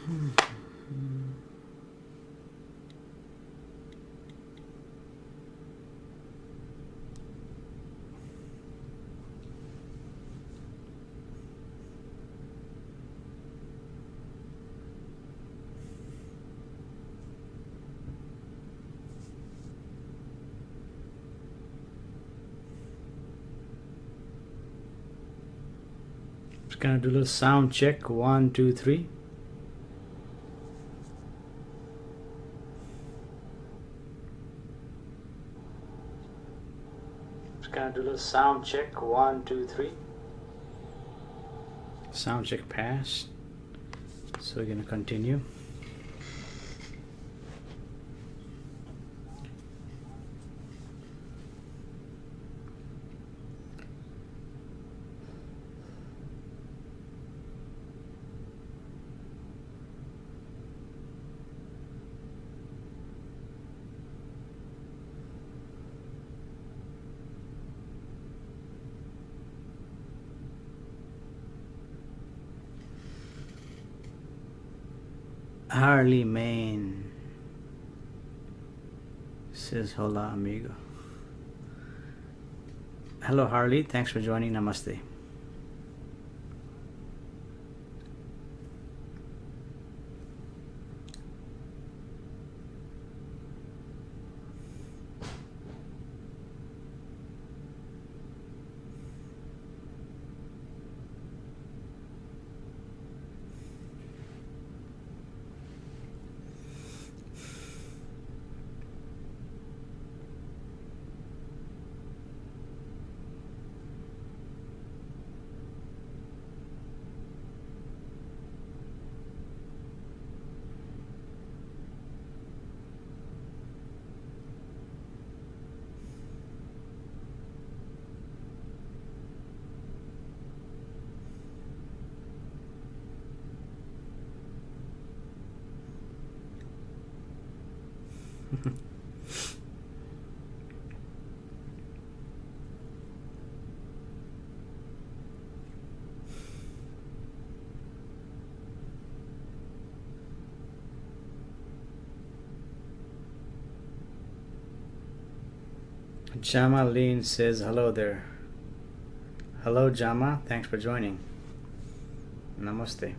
Just gonna do a little sound check. 1, 2, 3. Just gonna do a little sound check. 1, 2, 3. Sound check passed. So we're gonna continue. Harley Main says hola amigo. Hello Harley, thanks for joining. Namaste. Jama Lean says hello there. Hello Jama, thanks for joining. Namaste.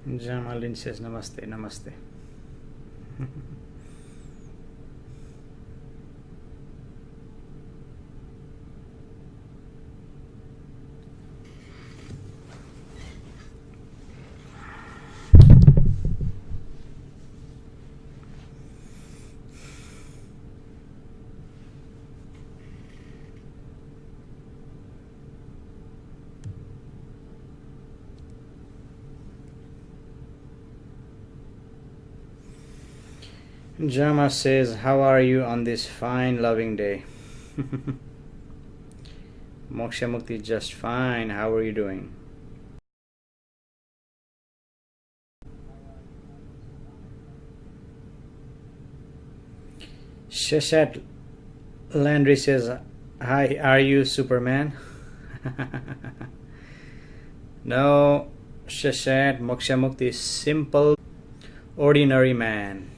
Jamalin says namaste, namaste. Jama says, how are you on this fine loving day? Moksha Mukti, just fine. How are you doing? Sheshat Landry says, hi, are you Superman? No, Sheshat, Moksha Mukti, simple, ordinary man.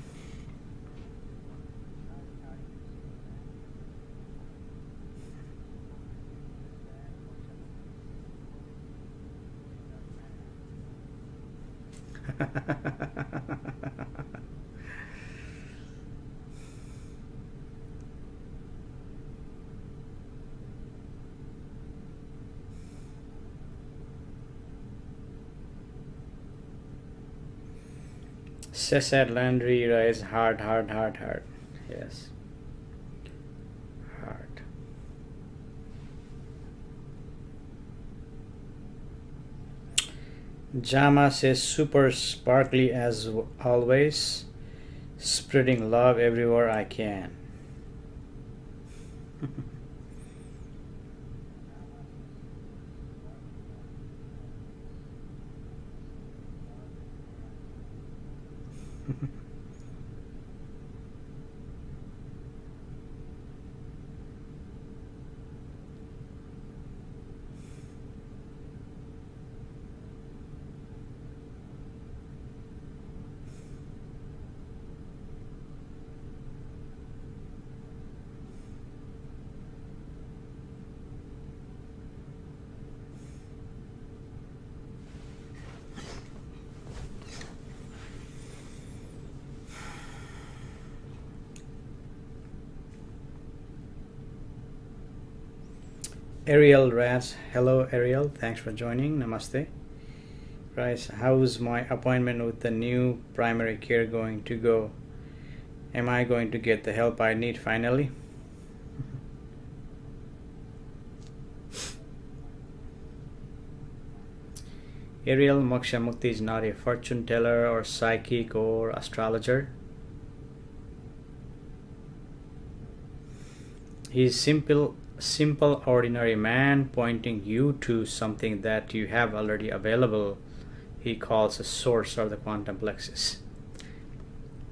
Cesar Landry rise hard, hard, hard, hard. Yes. Hard. Jama says super sparkly as always. Spreading love everywhere I can. Ariel Ras, hello Ariel, thanks for joining. Namaste. Rice, how's my appointment with the new primary care going to go? Am I going to get the help I need finally? Ariel, Moksha Mukti is not a fortune teller or psychic or astrologer. He is simple, ordinary man pointing you to something that you have already available. He calls a source or the quantum plexus.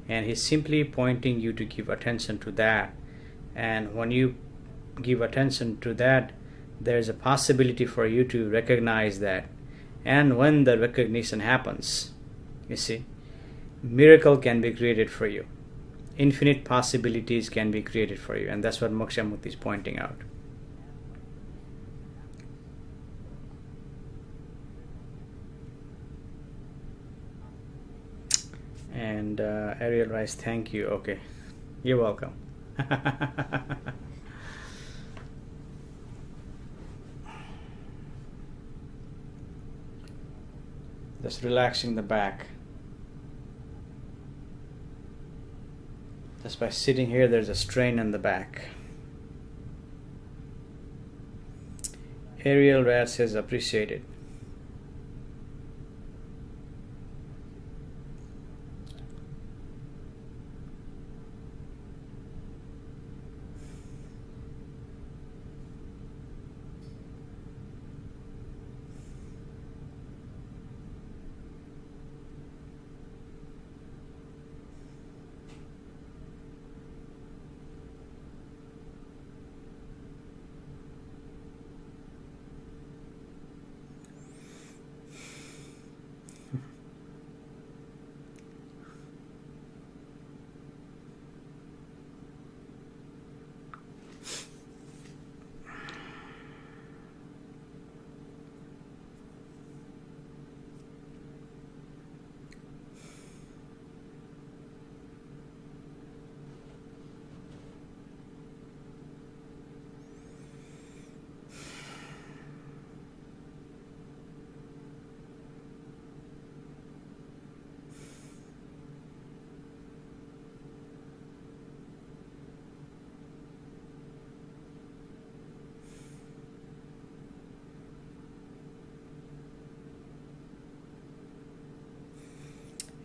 And he's simply pointing you to give attention to that. And when you give attention to that, there's a possibility for you to recognize that. And when the recognition happens, you see, miracle can be created for you. Infinite possibilities can be created for you. And that's what Moksha Mukti is pointing out. And Ariel Rice, thank you. Okay, you're welcome. Just relaxing the back. Just by sitting here, there's a strain in the back. Ariel Rat says appreciated.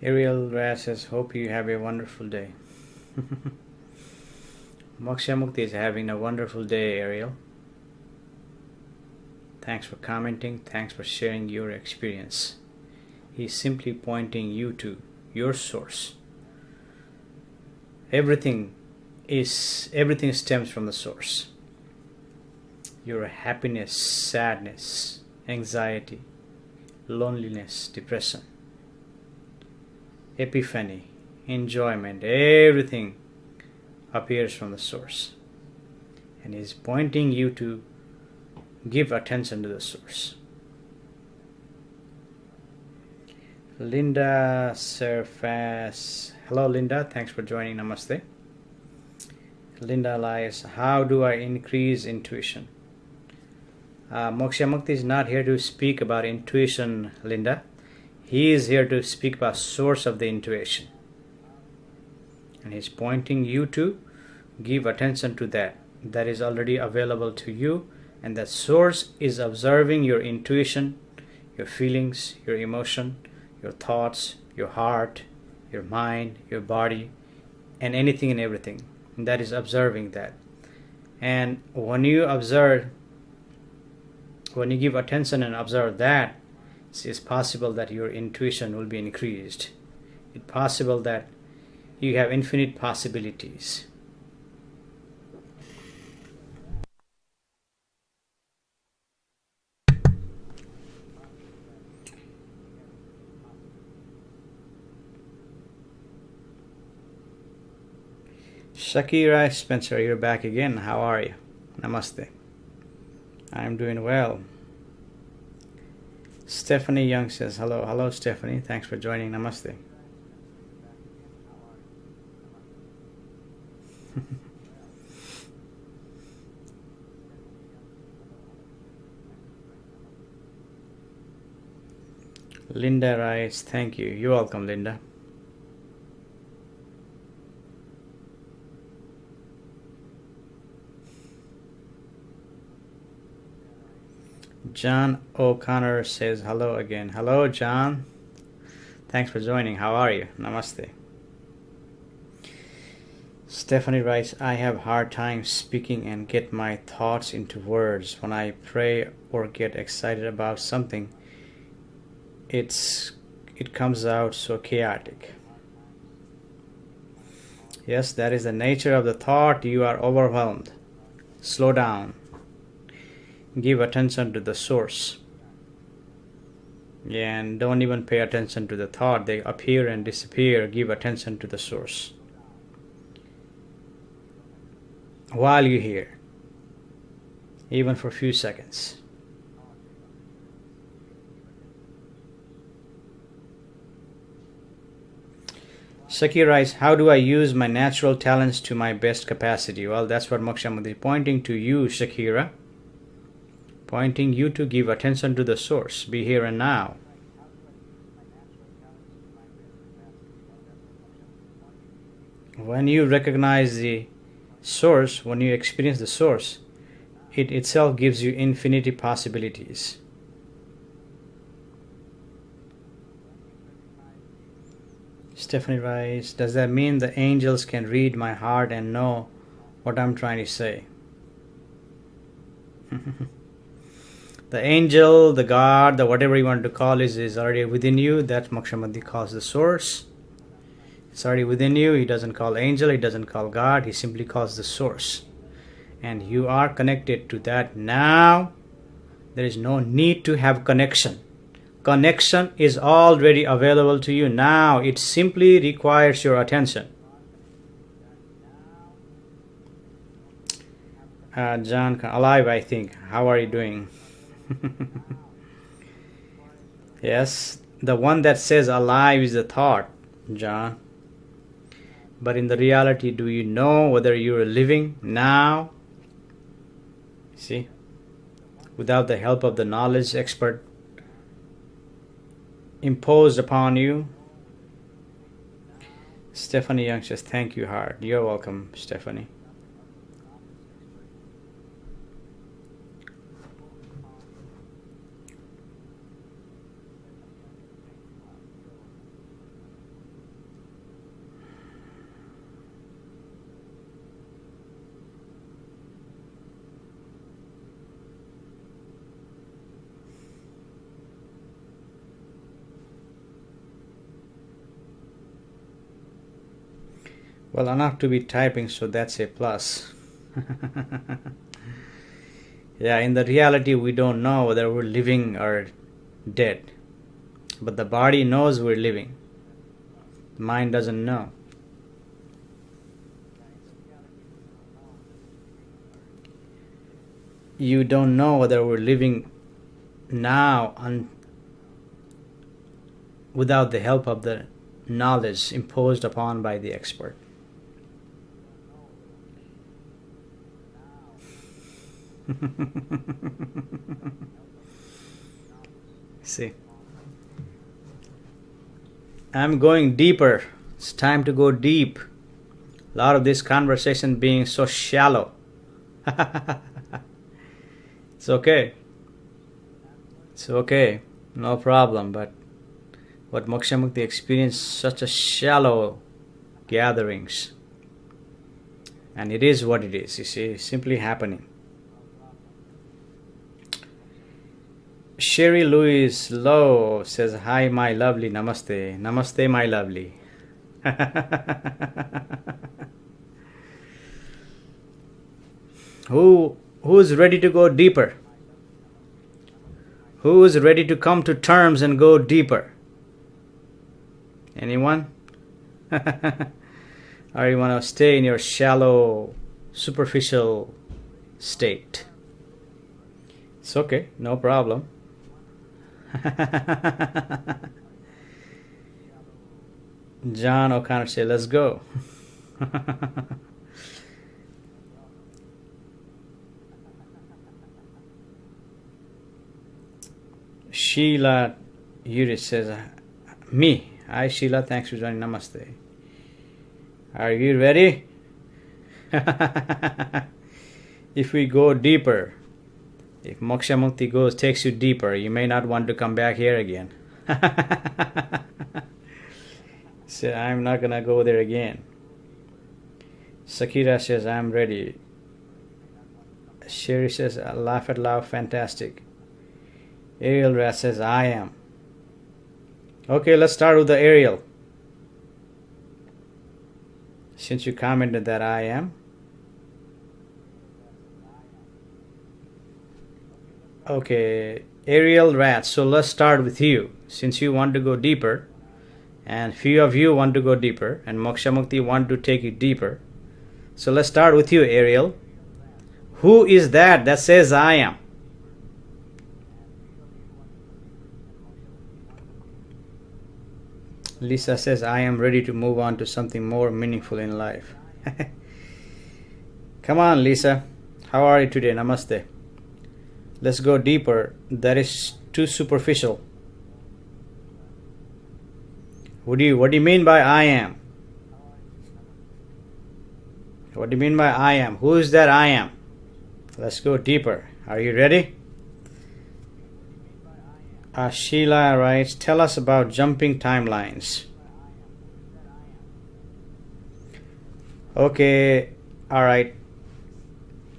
Ariel Rat says, hope you have a wonderful day. Moksha Mukti is having a wonderful day, Ariel. Thanks for commenting. Thanks for sharing your experience. He's simply pointing you to your source. Everything stems from the source. Your happiness, sadness, anxiety, loneliness, depression, epiphany, enjoyment, everything appears from the source. And he's pointing you to give attention to the source. Linda Surface. Hello Linda, thanks for joining. Namaste. Linda Elias, how do I increase intuition? Moksha Mukti is not here to speak about intuition, Linda. He is here to speak about source of the intuition. And he's pointing you to give attention to that. That is already available to you. And that source is observing your intuition, your feelings, your emotion, your thoughts, your heart, your mind, your body, and anything and everything. And that is observing that. And when you observe, when you give attention and observe that, it's possible that your intuition will be increased. It's possible that you have infinite possibilities. Shakira Spencer, you're back again. How are you? Namaste. I'm doing well. Stephanie Young says hello. Hello, Stephanie. Thanks for joining. Namaste. Linda writes, thank you. You're welcome, Linda. John O'Connor says hello again. Hello, John. Thanks for joining. How are you? Namaste. Stephanie writes, I have hard time speaking and get my thoughts into words. When I pray or get excited about something, it comes out so chaotic. Yes, that is the nature of the thought. You are overwhelmed. Slow down. Give attention to the source. And don't even pay attention to the thought. They appear and disappear. Give attention to the source. While you're here, even for a few seconds. Saki writes, how do I use my natural talents to my best capacity? Well, that's what Moksha Mukti is pointing to you, Shakira. Pointing you to give attention to the source. Be here and now. When you recognize the source, when you experience the source, it itself gives you infinity possibilities. Stephanie writes, does that mean the angels can read my heart and know what I'm trying to say? The angel, the God, the whatever you want to call is already within you. That Moksha Mukti calls the source. It's already within you. He doesn't call angel, he doesn't call God, he simply calls the source. And you are connected to that now. There is no need to have connection. Connection is already available to you now. It simply requires your attention. John, alive, I think. How are you doing? Yes, the one that says alive is a thought, John. But in the reality, do you know whether you're living now? See, without the help of the knowledge expert imposed upon you. Stephanie Young says, thank you, heart. You're welcome, Stephanie. Well, enough to be typing, so that's a plus. Yeah, in the reality, we don't know whether we're living or dead. But the body knows we're living. The mind doesn't know. You don't know whether we're living now without the help of the knowledge imposed upon by the expert. See, I'm going deeper. It's time to go deep. A lot of this conversation being so shallow. It's okay. It's okay. No problem. But what Moksha Mukti experienced such a shallow gatherings. And it is what it is. You see, it's simply happening. Sherry Louise Lowe says, hi, my lovely. Namaste. Namaste, my lovely. Who's ready to go deeper? Who's ready to come to terms and go deeper? Anyone? Or you want to stay in your shallow, superficial state? It's okay, no problem. John O'Connor said, let's go. Sheila Yuri says, me. Hi Sheila, thanks for joining. Namaste. Are you ready? If we go deeper, if Moksha Mukti takes you deeper, you may not want to come back here again. So I'm not gonna go there again. Sakira says, I'm ready. Sherry says, laugh at loud, fantastic. Ariel Rat says, I am. Okay, let's start with the Ariel. Since you commented that I am. Okay, Ariel Rat, so let's start with you. Since you want to go deeper, and few of you want to go deeper, and Moksha Mukti want to take it deeper. So let's start with you, Ariel. Who is that says I am? Lisa says, I am ready to move on to something more meaningful in life. Come on, Lisa. How are you today? Namaste. Let's go deeper. That is too superficial. What do you mean by I am? What do you mean by I am? Who is that I am? Let's go deeper. Are you ready? Sheila writes, tell us about jumping timelines. Okay, alright.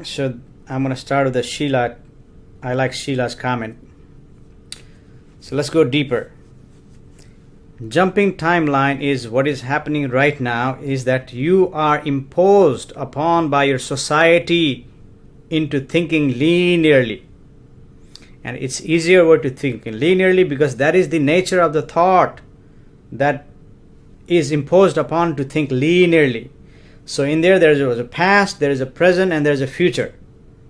So I'm going to start with the Sheila. I like Sheila's comment. So let's go deeper. Jumping timeline is what is happening right now is that you are imposed upon by your society into thinking linearly. And it's easier way to think linearly because that is the nature of the thought that is imposed upon to think linearly. So in there is a past, there is a present, and there is a future.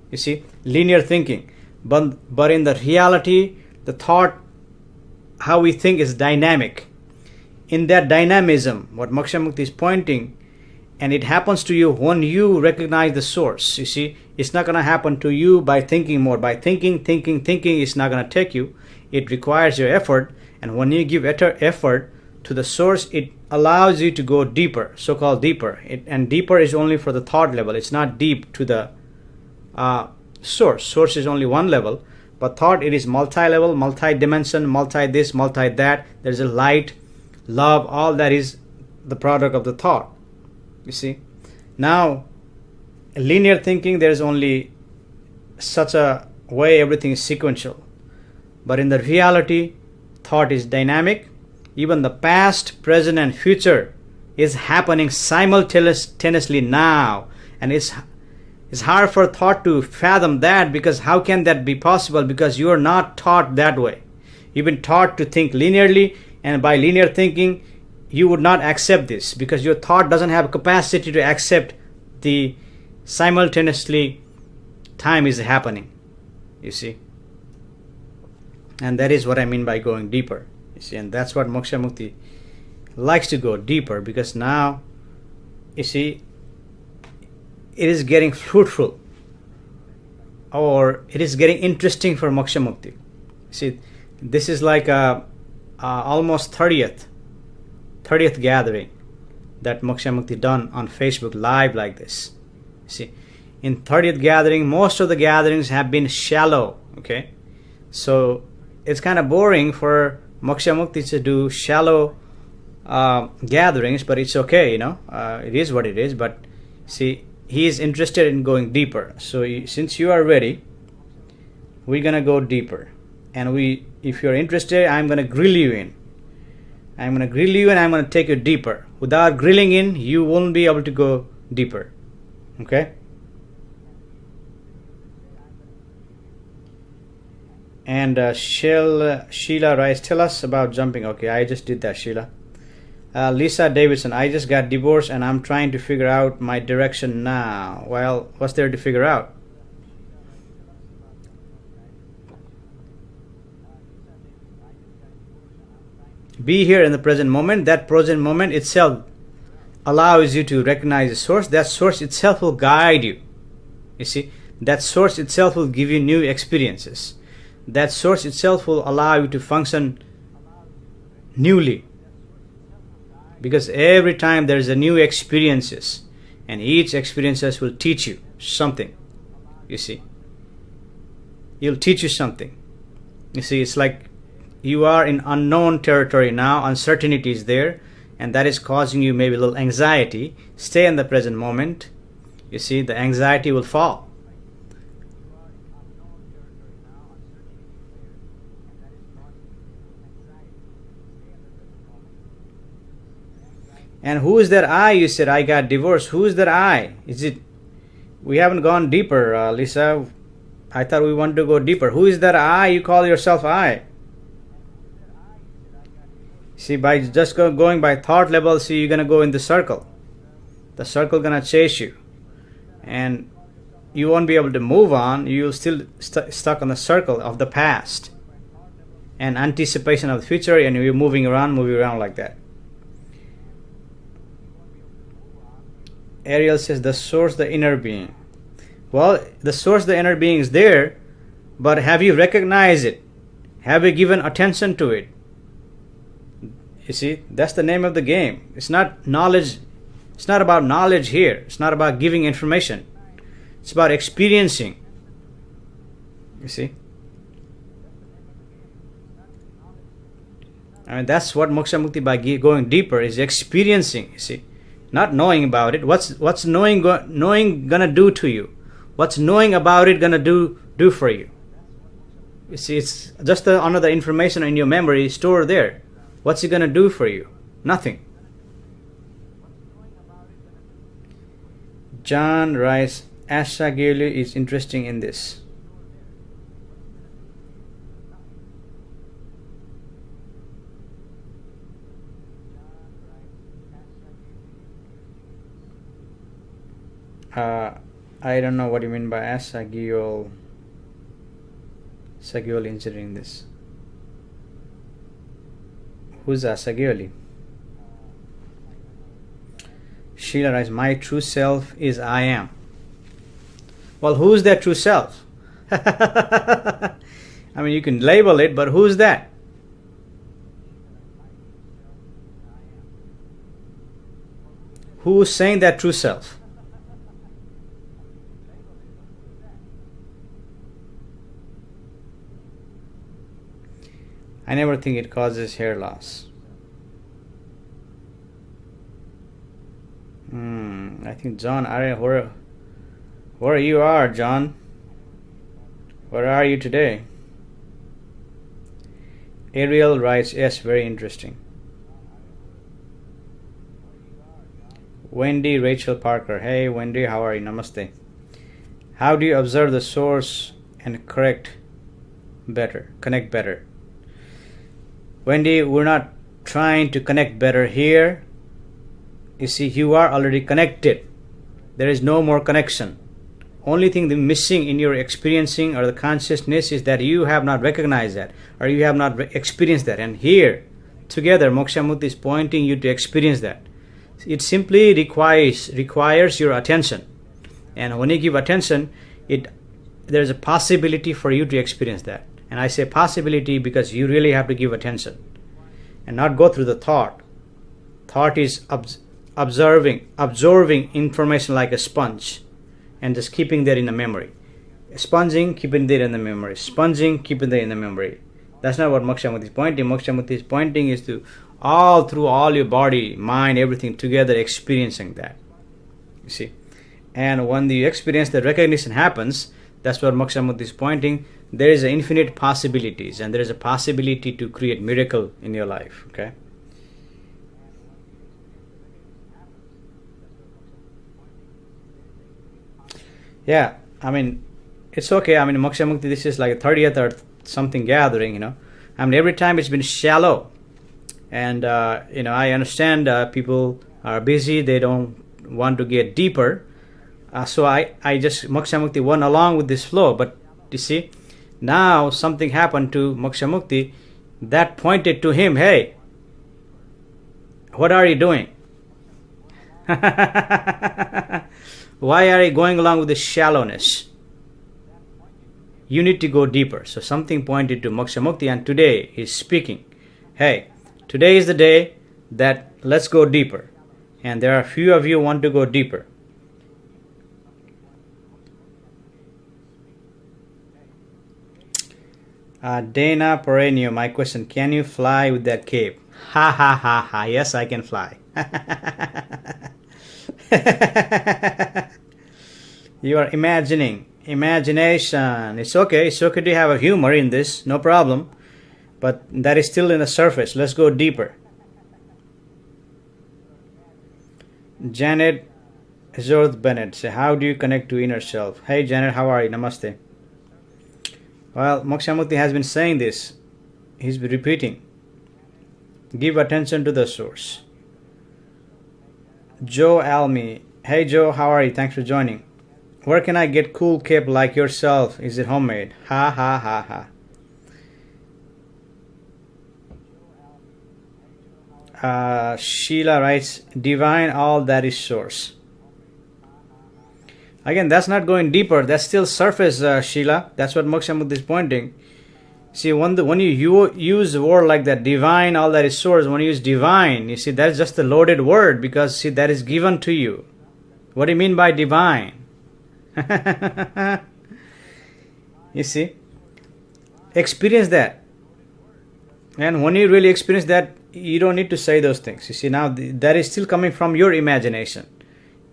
You see, linear thinking. But in the reality, the thought, how we think is dynamic. In that dynamism, what Moksha Mukti is pointing, and it happens to you when you recognize the source. You see, it's not going to happen to you by thinking more. By thinking, it's not going to take you. It requires your effort. And when you give effort to the source, it allows you to go deeper, so-called deeper. And deeper is only for the thought level. It's not deep to the source. Source is only one level. But thought, it is multi-level, multi-dimension, multi-this, multi-that. There's a light, love, all that is the product of the thought. You see, now linear thinking, there's only such a way everything is sequential. But in the reality, thought is dynamic. Even the past, present, and future is happening simultaneously now. And it's hard for thought to fathom that, because how can that be possible? Because you are not taught that way. You've been taught to think linearly, and by linear thinking, you would not accept this because your thought doesn't have capacity to accept the simultaneously time is happening. You see, and that is what I mean by going deeper. You see, and that's what Moksha Mukti likes to go deeper, because now, you see, it is getting fruitful, or it is getting interesting for Moksha Mukti. See, this is like almost 30th 30th gathering that Moksha Mukti done on Facebook live like this. See, in 30th gathering, most of the gatherings have been shallow. Okay, so it's kind of boring for Moksha Mukti to do shallow gatherings, but it's okay, it is what it is. But see, he is interested in going deeper. So since you are ready, we're gonna go deeper, and if you're interested, I'm gonna grill you in. I'm gonna grill you and I'm gonna take you deeper. Without grilling in, you won't be able to go deeper. Okay? And Sheila writes, tell us about jumping. Okay, I just did that, Sheila. Lisa Davidson, I just got divorced and I'm trying to figure out my direction now. Well, what's there to figure out? Be here in the present moment. That present moment itself allows you to recognize the source. That source itself will guide you. You see, that source itself will give you new experiences. That source itself will allow you to function newly. Because every time there's a new experiences, and each experiences will teach you something. You see, it'll teach you something. You see, it's like you are in unknown territory now. Uncertainty is there, and that is causing you maybe a little anxiety. Stay in the present moment. You see, the anxiety will fall. And who is that I? You said I got divorced. Who is that I? Is it? We haven't gone deeper, Lisa. I thought we wanted to go deeper. Who is that I? You call yourself I. See, by just going by thought level, see, you're gonna go in the circle. The circle gonna chase you, and you won't be able to move on. You'll still stuck on the circle of the past and anticipation of the future, and you're moving around like that. Ariel says the source, the inner being. Well, the source, the inner being is there, but have you recognized it? Have you given attention to it? You see, that's the name of the game. It's not knowledge. It's not about knowledge here. It's not about giving information. It's about experiencing. You see? I mean, that's what Moksha Mukti by going deeper is experiencing. You see, not knowing about it. What's knowing gonna do to you? What's knowing about it gonna do for you? You see, it's just another information in your memory stored there. What's it gonna do for you? Nothing. John writes, Asha Gelu is interesting in this. I don't know what you mean by Sagiol incident in this. Who's Sagioli? Sheila writes, my true self is I am. Well, who's that true self? I mean, you can label it, but who's that? Who's saying that true self? I never think it causes hair loss. I think John, where you are, John? Where are you today? Ariel writes, yes, very interesting. Wendy Rachel Parker, hey Wendy, how are you? Namaste. How do you observe the source and connect better? Wendy, we're not trying to connect better here. You see, you are already connected. There is no more connection. Only thing missing in your experiencing or the consciousness is that you have not recognized that, or you have not experienced that. And here, together, Moksha Mukti is pointing you to experience that. It simply requires your attention. And when you give attention, there's a possibility for you to experience that. And I say possibility because you really have to give attention and not go through the thought. Thought is absorbing information like a sponge and just keeping that in the memory. Sponging, keeping that in the memory. Sponging, keeping that in the memory. That's not what Moksha Mukti is pointing. Moksha Mukti is pointing is to all through all your body, mind, everything together, experiencing that. You see? And when the experience, the recognition happens, that's what Moksha Mukti is pointing. There is infinite possibilities, and there is a possibility to create miracle in your life. Okay? Yeah, I mean, it's okay. I mean, Moksha Mukti, this is like a 30th or something gathering, you know. I mean, every time it's been shallow. And, I understand people are busy. They don't want to get deeper. So I just, Moksha Mukti went along with this flow. But you see, now something happened to Moksha Mukti that pointed to him, hey, what are you doing? Why are you going along with this shallowness? You need to go deeper. So something pointed to Moksha Mukti, and today he's speaking. Hey, today is the day that let's go deeper. And there are a few of you who want to go deeper. Dana Perenio, my question, can you fly with that cape? Ha ha ha ha, yes I can fly. You are imagination. It's okay to have a humor in this, no problem. But that is still in the surface. Let's go deeper. Janet Zorth Bennett, say, how do you connect to inner self? Hey Janet, how are you? Namaste. Well, Moksha Mukti has been saying this. He's been repeating. Give attention to the source. Joe Almy. Hey Joe, how are you? Thanks for joining. Where can I get cool cape like yourself? Is it homemade? Ha ha ha ha. Sheila writes, divine all that is source. Again, that's not going deeper. That's still surface, Sheila. That's what Moksha Mukti is pointing. See, when you use a word like that, divine, all that is source, when you use divine, you see, that's just a loaded word because, see, that is given to you. What do you mean by divine? You see? Experience that. And when you really experience that, you don't need to say those things. You see, now that is still coming from your imagination.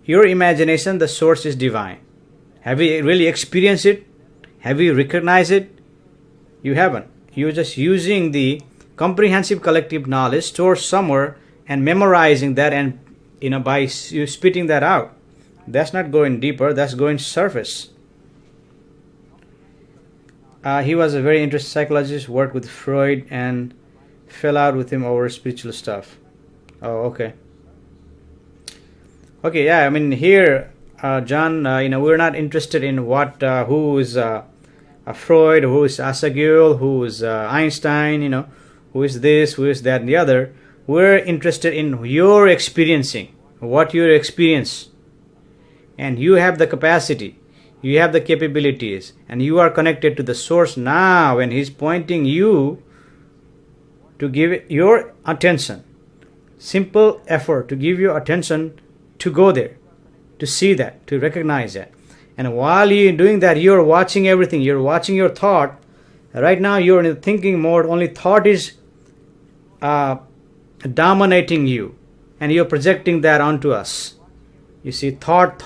Your imagination, the source is divine. Have you really experienced it? Have you recognized it? You haven't. You're just using the comprehensive collective knowledge stored somewhere and memorizing that, and by you spitting that out. That's not going deeper, that's going surface. He was a very interesting psychologist, worked with Freud and fell out with him over spiritual stuff. Oh, okay. Okay, yeah, I mean here, John, we're not interested in who is Freud, who is Asagul, who is Einstein, who is this, who is that, and the other. We're interested in your experiencing, what you experience. And you have the capacity, you have the capabilities, and you are connected to the source now, and he's pointing you to give your attention. Simple effort to give your attention to go there, to see that, to recognize that. And while you're doing that, you're watching everything. You're watching your thought. Right now, you're in the thinking mode. Only thought is dominating you. And you're projecting that onto us. You see, thought.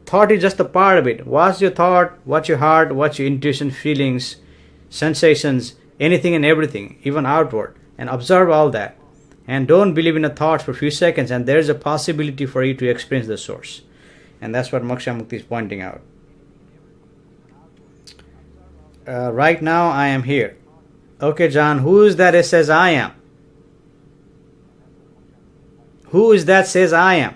Thought is just a part of it. What's your thought? What's your heart? What's your intuition, feelings, sensations, anything and everything, even outward. And observe all that. And don't believe in the thoughts for a few seconds, and there's a possibility for you to experience the source. And that's what Moksha Mukti is pointing out. Right now I am here. Okay, John, who is that says I am? Who is that says I am?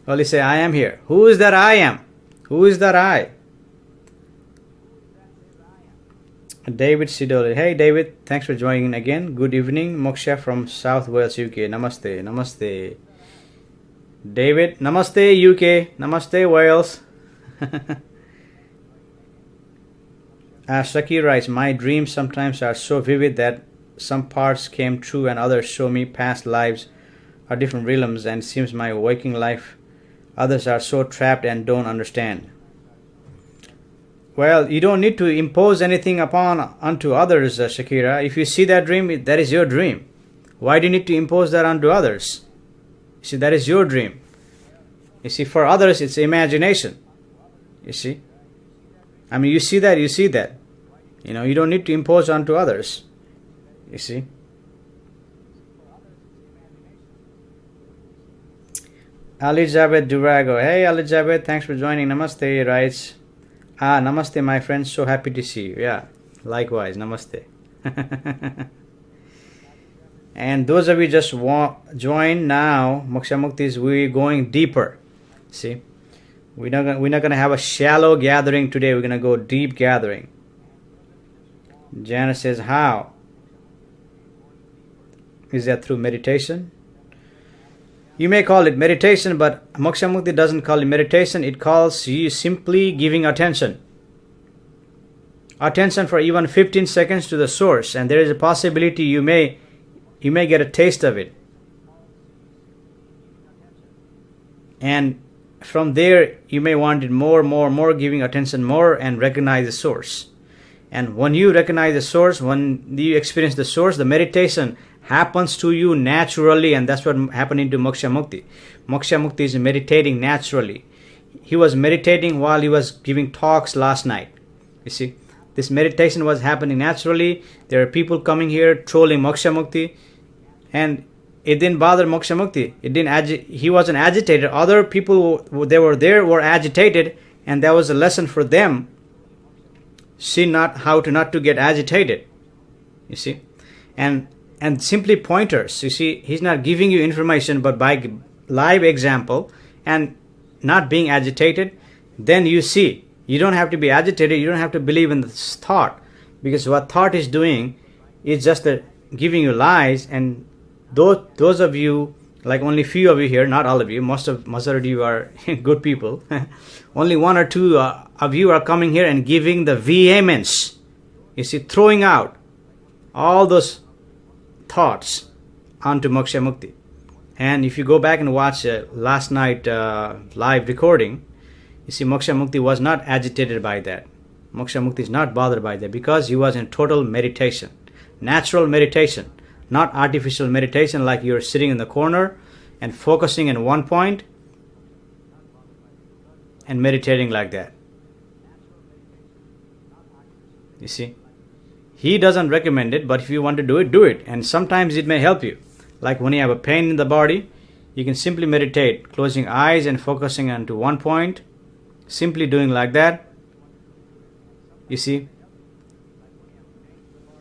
Only say I am here. Who is that I am? Who is that I? David Sidoli. Hey David, thanks for joining again. Good evening. Moksha from South Wales, UK. Namaste. David, namaste UK. Namaste Wales. Shakir writes, my dreams sometimes are so vivid that some parts came true and others show me past lives or different realms, and seems my waking life others are so trapped and don't understand. Well, you don't need to impose anything unto others, Shakira. If you see that dream, that is your dream. Why do you need to impose that onto others? You see, that is your dream. You see, for others, it's imagination. You see, I mean, you see that. You know, you don't need to impose onto others. You see. Ali Javed Durago. Hey, Ali Javed, thanks for joining. Namaste, he writes. Namaste, my friend. So happy to see you. Yeah, likewise. Namaste. And those of you just join now, Moksha Mukti is we're going deeper. See, we're not gonna have a shallow gathering today. We're gonna go deep gathering. Jana says, how? Is that through meditation? You may call it meditation, but Moksha Mukti doesn't call it meditation. It calls you simply giving attention. Attention for even 15 seconds to the source, and there is a possibility you may get a taste of it. And from there, you may want it more, giving attention more, and recognize the source. And when you recognize the source, when you experience the source, the meditation happens to you naturally, and that's what happening to Moksha Mukti. Moksha Mukti is meditating naturally. He was meditating while he was giving talks last night. You see, this meditation was happening naturally. There are people coming here trolling Moksha Mukti, and it didn't bother Moksha Mukti. He wasn't agitated. Other people they were there were agitated, and that was a lesson for them. See how not to get agitated. You see, and simply pointers. You see, he's not giving you information, but by live example and not being agitated, then you see. You don't have to be agitated. You don't have to believe in this thought, because what thought is doing is just giving you lies. And those of you, like only few of you here, not all of you, majority of you are good people. Only one or two of you are coming here and giving the vehemence. You see, throwing out all those thoughts onto Moksha Mukti. And if you go back and watch last night live recording, you see Moksha Mukti was not agitated by that. Moksha Mukti is not bothered by that, because he was in total meditation, natural meditation, not artificial meditation like you're sitting in the corner and focusing in one point and meditating like that. You see, he doesn't recommend it, but if you want to do it, do it. And sometimes it may help you. Like when you have a pain in the body, you can simply meditate, closing eyes and focusing onto one point, simply doing like that. You see,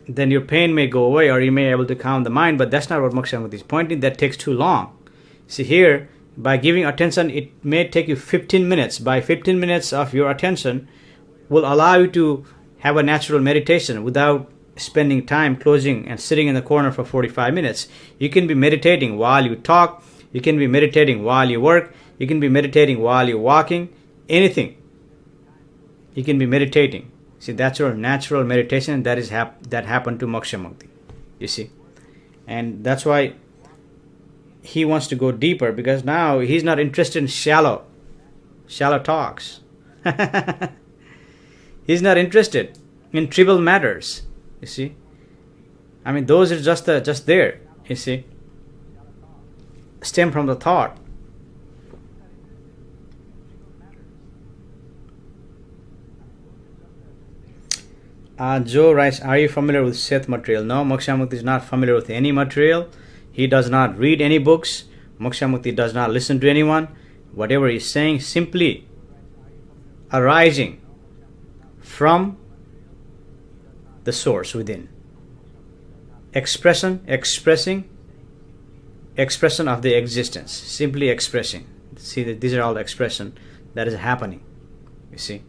then your pain may go away, or you may be able to calm the mind, but that's not what Moksha Mukti is pointing. That takes too long. See here, by giving attention, it may take you 15 minutes. By 15 minutes of your attention will allow you to have a natural meditation without spending time closing and sitting in the corner for 45 minutes. You can be meditating while you talk. You can be meditating while you work. You can be meditating while you're walking. Anything. You can be meditating. See, that's your natural meditation. That happened to Moksha Mukti. You see, and that's why he wants to go deeper, because now he's not interested in shallow talks. He's not interested in trivial matters. You see, I mean, those are just there. You see, stem from the thought. Joe writes, are you familiar with Seth material? No, Moksha Mukti is not familiar with any material. He does not read any books. Moksha Mukti does not listen to anyone. Whatever he's saying, simply arising from the source within. Expression of the existence. Simply expressing. See, that these are all expression that is happening. You see.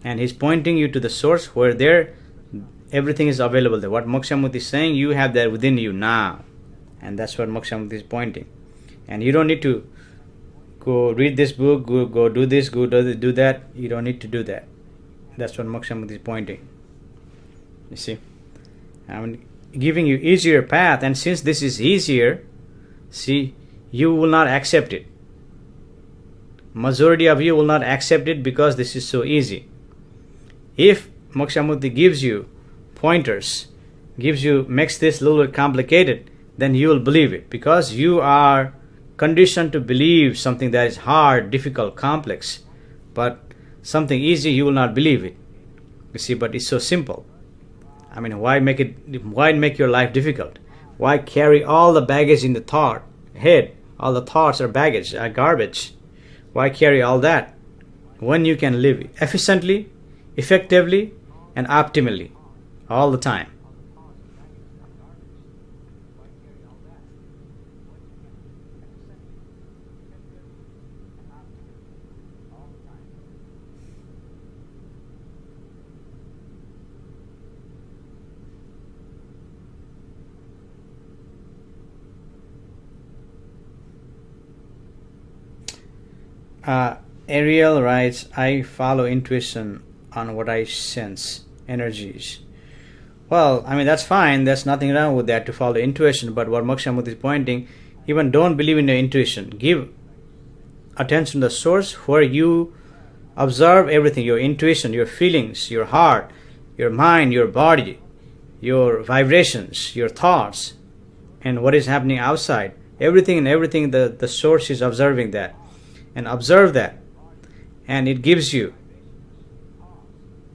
And he's pointing you to the source where there everything is available there. What Moksha Mukti is saying, you have that within you now. And that's what Moksha Mukti is pointing. And you don't need to go read this book, go do this, go do that. You don't need to do that. That's what Moksha Mukti is pointing. You see, I'm giving you easier path, and since this is easier, see, you will not accept it. Majority of you will not accept it because this is so easy. If Moksha Mukti gives you pointers, makes this a little bit complicated, then you will believe it, because you are conditioned to believe something that is hard, difficult, complex. But something easy, you will not believe it. You see, but it's so simple. I mean, why make your life difficult? Why carry all the baggage in the thought head? All the thoughts are baggage, are garbage. Why carry all that when you can live efficiently, effectively, and optimally all the time? Ariel writes, I follow intuition on what I sense, energies. Well, I mean, that's fine. There's nothing wrong with that, to follow intuition. But what Moksha Mukti is pointing, even don't believe in your intuition. Give attention to the source where you observe everything, your intuition, your feelings, your heart, your mind, your body, your vibrations, your thoughts, and what is happening outside. Everything, the source is observing that. And observe that, and it gives you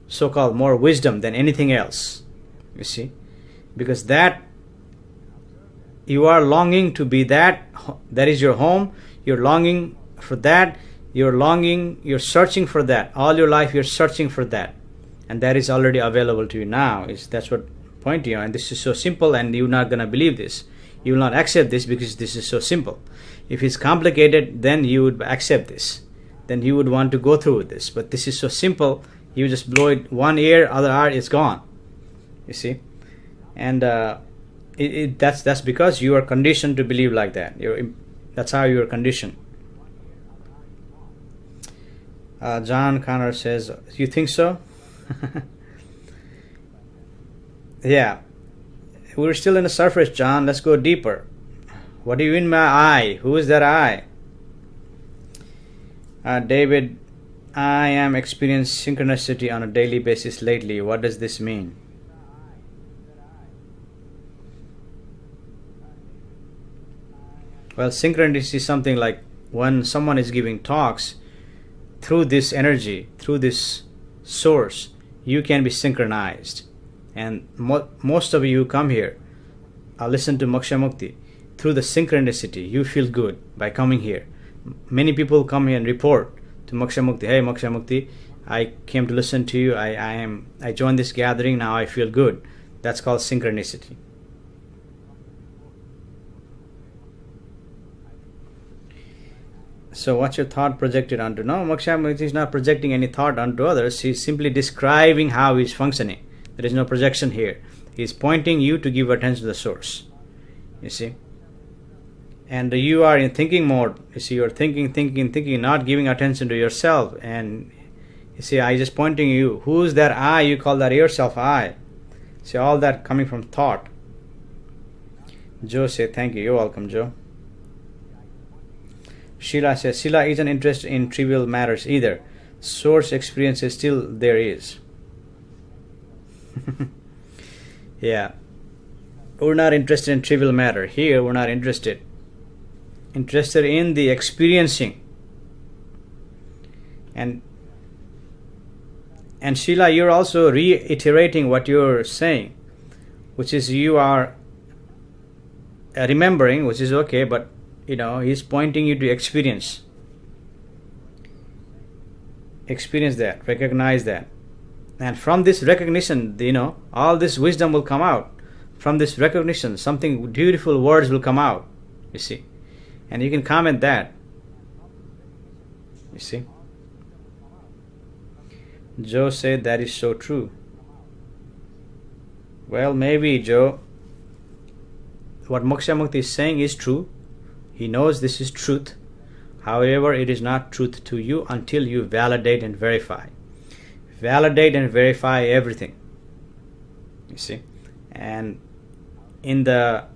so-called more wisdom than anything else. You see, because that you are longing to be, that is your home. You're longing for that. You're searching for that all your life. You're searching for that, and that is already available to you now. That's what pointing you. And this is so simple, and you're not gonna believe this. You will not accept this because this is so simple. If it's complicated, then you would accept this. Then you would want to go through with this. But this is so simple. You just blow it one ear, other ear, it's gone. You see, and that's because you are conditioned to believe like that. That's how you are conditioned. John Connor says, "You think so?" Yeah, we're still in the surface, John. Let's go deeper. What do you mean by I? Who is that I? David, I am experiencing synchronicity on a daily basis lately. What does this mean? Well, synchronicity is something like when someone is giving talks, through this energy, through this source, you can be synchronized. And most of you who come here, listen to Moksha Mukti. Through the synchronicity, you feel good by coming here. Many people come here and report to Moksha Mukti, hey Moksha Mukti, I came to listen to you, I joined this gathering, now I feel good. That's called synchronicity. So what's your thought projected onto? No, Moksha Mukti is not projecting any thought onto others. He's simply describing how he's functioning. There is no projection here. He's pointing you to give attention to the source. You see? And you are in thinking mode. You see, you're thinking, not giving attention to yourself. And you see, I just pointing you. Who's that I? You call that yourself I. See, all that coming from thought. Joe say, thank you. You're welcome, Joe. Sheila says, Sheila isn't interested in trivial matters either. Source experience is still there is. Yeah. We're not interested in trivial matter. Here, we're not interested. Interested in the experiencing. And Sheila, you're also reiterating what you're saying, which is you are remembering, which is okay, but he's pointing you to experience. Experience that, recognize that. And from this recognition, all this wisdom will come out. From this recognition, something beautiful words will come out. You see. And you can comment that. You see. Joe said that is so true. Well, maybe, Joe. What Moksha Mukti is saying is true. He knows this is truth. However, it is not truth to you until you validate and verify. validate and verify everything, you see. And in the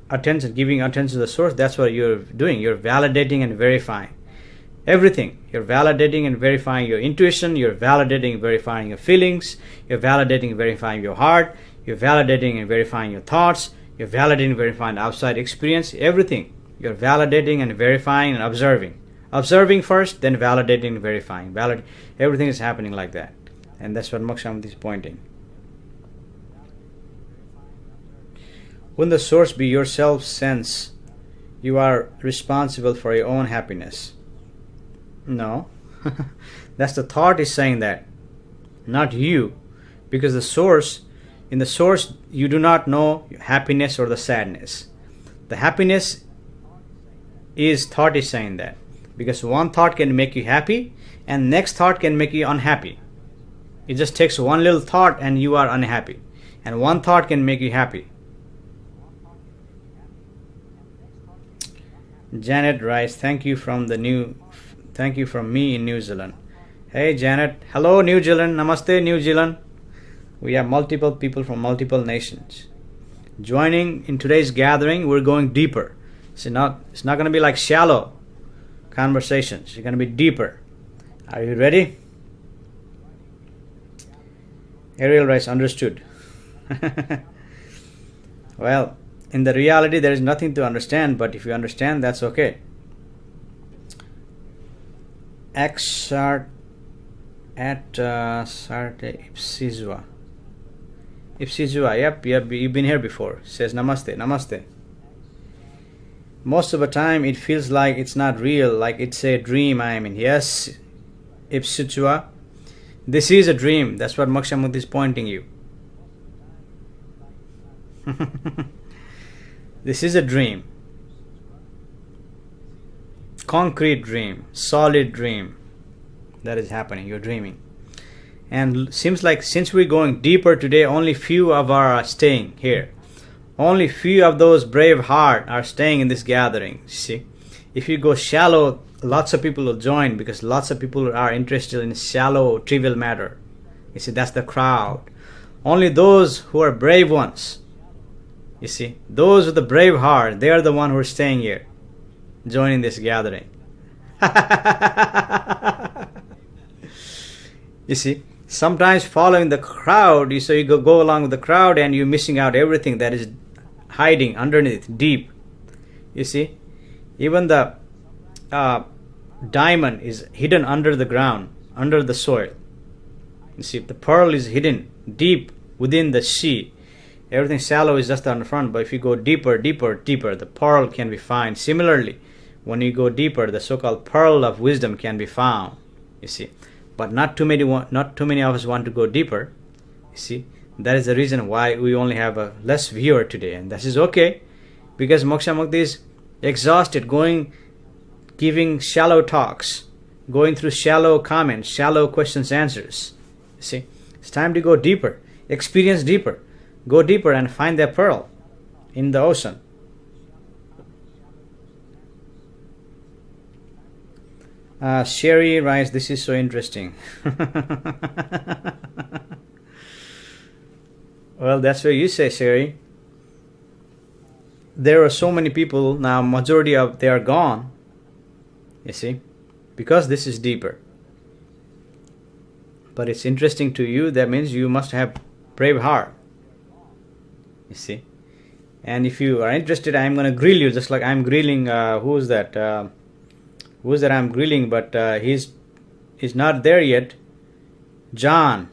attention, giving attention to the source, that's what you're doing. You're validating and verifying everything. You're validating and verifying your intuition, you're validating and verifying your feelings, you're validating and verifying your heart, you're validating and verifying your thoughts, you're validating and verifying outside experience, everything. You're validating and verifying and observing. Observing first, then validating and verifying. Everything is happening like that. And that's what Moksha Mukti is pointing. When the source be yourself sense, you are responsible for your own happiness. No. That's the thought is saying that, not you. Because in the source, you do not know happiness or the sadness. The happiness is thought is saying that. Because one thought can make you happy and next thought can make you unhappy. It just takes one little thought and you are unhappy. And one thought can make you happy. Janet writes, thank you from me in New Zealand. Hey Janet, hello New Zealand, namaste New Zealand. We have multiple people from multiple nations joining in today's gathering. We're going deeper. It's not going to be like shallow conversations. It's going to be deeper. Are you ready? Ariel writes, understood. Well, in the reality, there is nothing to understand, but if you understand, that's okay. Exart at Sarte Ipsizua. Ipsizua, yep, you've been here before. Says namaste, namaste. Most of the time, it feels like it's not real, like it's a dream. I mean, yes, Ipsizua. This is a dream. That's what Moksha Mukti is pointing you. This is a dream. Concrete dream, solid dream that is happening. You're dreaming. And seems like since we're going deeper today, only few of our are staying here. Only few of those brave heart are staying in this gathering. See, if you go shallow, lots of people will join because lots of people are interested in shallow, trivial matter. You see, that's the crowd. Only those who are brave ones, you see, those with the brave heart, they are the one who are staying here, joining this gathering. You see, sometimes following the crowd, so you go along with the crowd and you're missing out everything that is hiding underneath, deep. You see, even the diamond is hidden under the ground, under the soil. You see, the pearl is hidden deep within the sea. Everything shallow is just on the front, but if you go deeper, deeper, deeper, the pearl can be found. Similarly, when you go deeper, the so-called pearl of wisdom can be found. You see, but not too many of us want to go deeper. You see, that is the reason why we only have a less viewer today, and this is okay, because Moksha Mukti is exhausted giving shallow talks, going through shallow comments, shallow questions, answers. You see, it's time to go deeper, experience deeper. Go deeper and find that pearl in the ocean. Sherry writes, this is so interesting. Well, that's what you say, Sherry. There are so many people now, majority of they are gone, you see, because this is deeper. But it's interesting to you, that means you must have brave heart. You see, and if you are interested, I'm going to grill you just like I'm grilling. Who's that I'm grilling? But he's not there yet. John,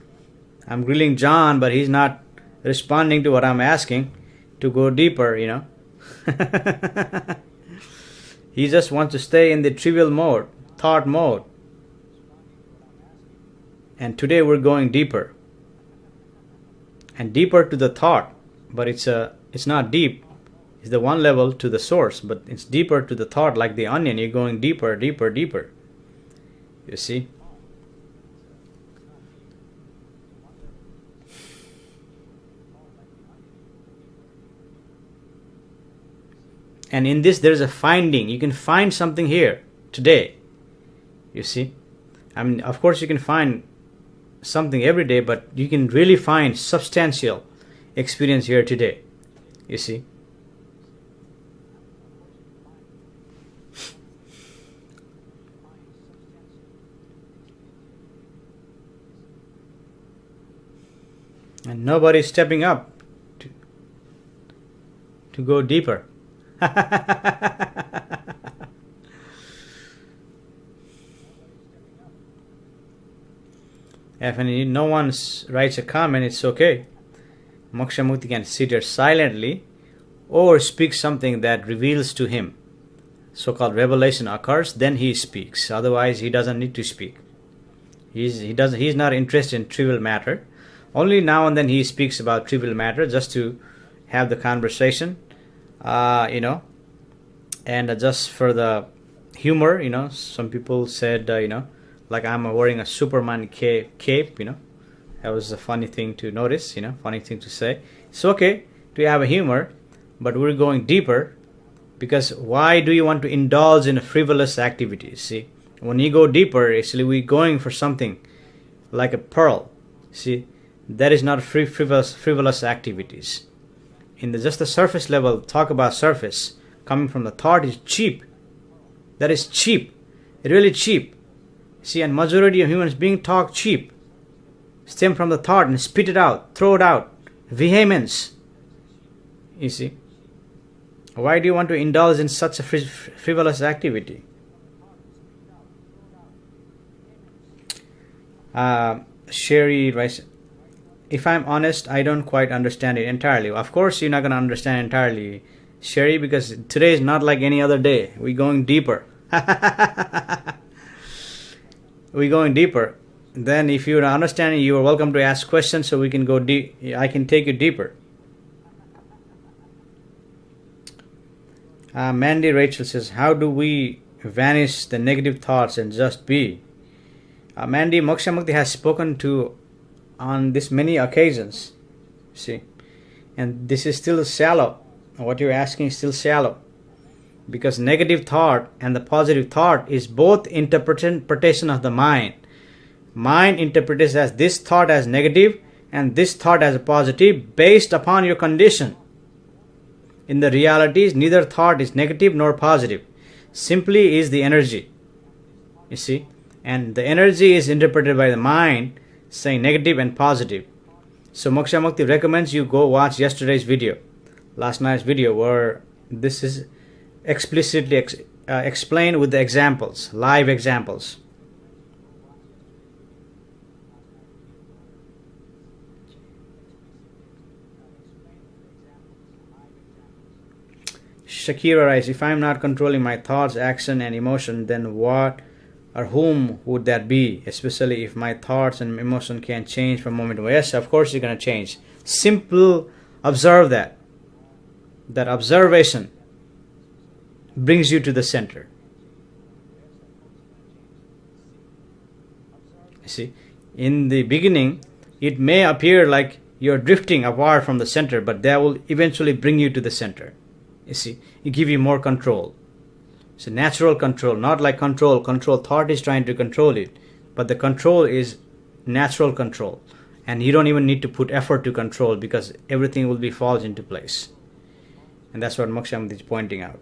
I'm grilling John, but he's not responding to what I'm asking to go deeper. You know, he just wants to stay in the trivial mode, thought mode. And today we're going deeper and deeper to the thought. But it's not deep. It's the one level to the source, but it's deeper to the thought, like the onion. You're going deeper, deeper, deeper. You see? And in this, there's a finding. You can find something here today. You see? I mean, of course, you can find something every day, but you can really find substantial experience here today. You see? And nobody is stepping up to go deeper. If no one writes a comment, it's okay. Moksha Mukti can sit here silently or speak something that reveals to him. So-called revelation occurs, then he speaks. Otherwise, he doesn't need to speak. He's not interested in trivial matter. Only now and then he speaks about trivial matter just to have the conversation, and just for the humor. Some people said, like I'm wearing a Superman cape. That was a funny thing to notice. Funny thing to say. It's okay to have a humor, but we're going deeper, because why do you want to indulge in frivolous activities? See, when you go deeper, actually we're going for something like a pearl. See, that is not frivolous activities. In just the surface level, talk about surface, coming from the thought is cheap. That is cheap, really cheap. See, and majority of humans being talk cheap, stem from the thought and spit it out, throw it out, vehemence. You see, why do you want to indulge in such a frivolous activity? Sherry writes, if I'm honest, I don't quite understand it entirely. Of course, you're not going to understand entirely, Sherry, because today is not like any other day. We're going deeper. We're going deeper. Then if you're understanding, you are welcome to ask questions so we can go deep. I can take you deeper. Mandy Rachel says, how do we vanish the negative thoughts and just be? Mandy, Moksha Mukti has spoken to on this many occasions. See, and this is still shallow. What you're asking is still shallow, because negative thought and the positive thought is both interpretation of the mind. Mind interprets as this thought as negative and this thought as a positive based upon your condition. In the realities, neither thought is negative nor positive. Simply is the energy. You see, and the energy is interpreted by the mind, saying negative and positive. So Moksha Mukti recommends you go watch yesterday's video, last night's video, where this is explicitly explained with the examples, live examples. Shakira writes, if I'm not controlling my thoughts, action and emotion, then what or whom would that be? Especially if my thoughts and emotion can change from moment to moment. Yes, of course you're going to change. Simple, observe that. That observation brings you to the center. You see, in the beginning, it may appear like you're drifting apart from the center, but that will eventually bring you to the center. You see, it give you more control. It's a natural control, not like control. Control, thought is trying to control it, but the control is natural control, and you don't even need to put effort to control, because everything will be falls into place. And that's what Moksha Mukti is pointing out.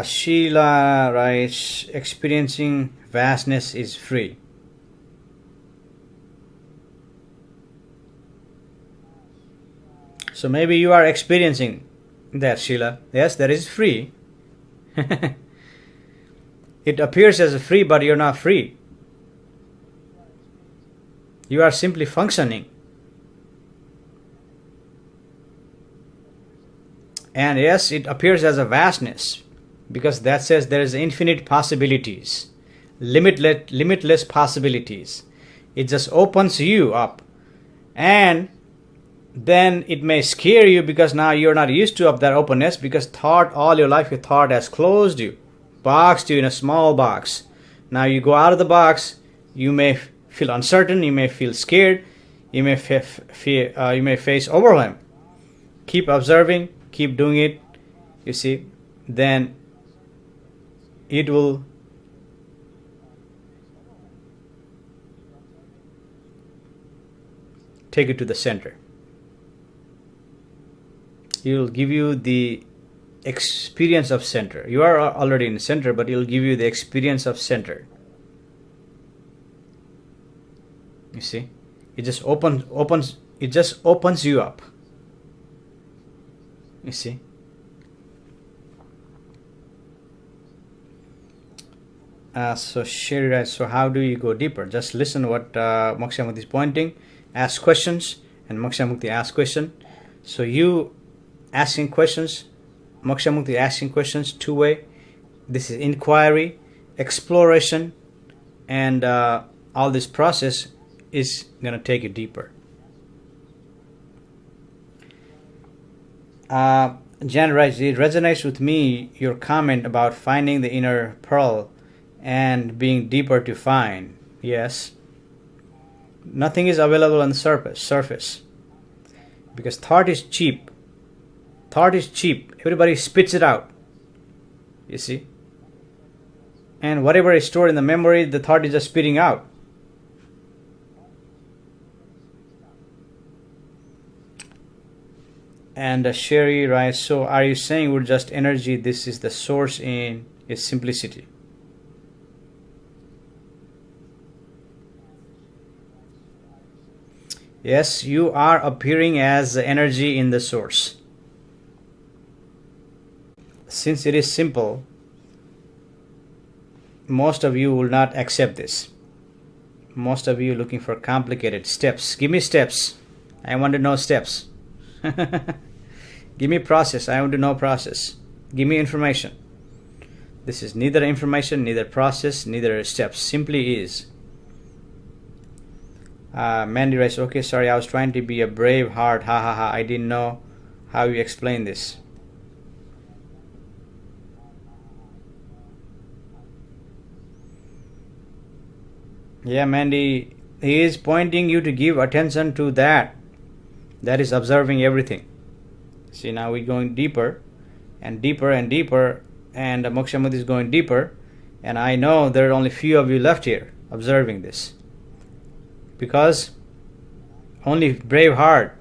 Sheila writes, experiencing vastness is free. So maybe you are experiencing that, Sheila. Yes, that is free. It appears as free, but you're not free. You are simply functioning. And yes, it appears as a vastness, because that says there is infinite possibilities, limitless possibilities. It just opens you up, and then it may scare you, because now you're not used to of that openness, because thought, all your life your thought has closed you, boxed you in a small box. Now you go out of the box, you may feel uncertain, you may feel scared, you may face overwhelm. Keep observing, keep doing it, you see, then it will take you to the center. It will give you the experience of center. You are already in center, but it will give you the experience of center. You see, it just opens you up. You see. So Sherry, so how do you go deeper? Just listen what Moksha Mukti is pointing. Ask questions, and Moksha Mukti asks question. So you asking questions, Moksha Mukti asking questions, two-way. This is inquiry, exploration, and all this process is going to take you deeper. Jan writes, it resonates with me, your comment about finding the inner pearl and being deeper to find. Yes. Nothing is available on the surface. Because thought is cheap. Thought is cheap. Everybody spits it out. You see? And whatever is stored in the memory, the thought is just spitting out. And Sherry writes, so are you saying we're just energy, this is the source in its simplicity? Yes, you are appearing as the energy in the source. Since it is simple, most of you will not accept this. Most of you looking for complicated steps. Give me steps. I want to know steps. Give me process. I want to know process. Give me information. This is neither information, neither process, neither steps. Simply is. Mandy writes, okay, sorry, I was trying to be a brave heart. Ha ha ha. I didn't know how you explain this. Yeah, Mandy, he is pointing you to give attention to that. That is observing everything. See, now we're going deeper and deeper and deeper, and Moksha Mukti is going deeper, and I know there are only few of you left here observing this. Because only brave heart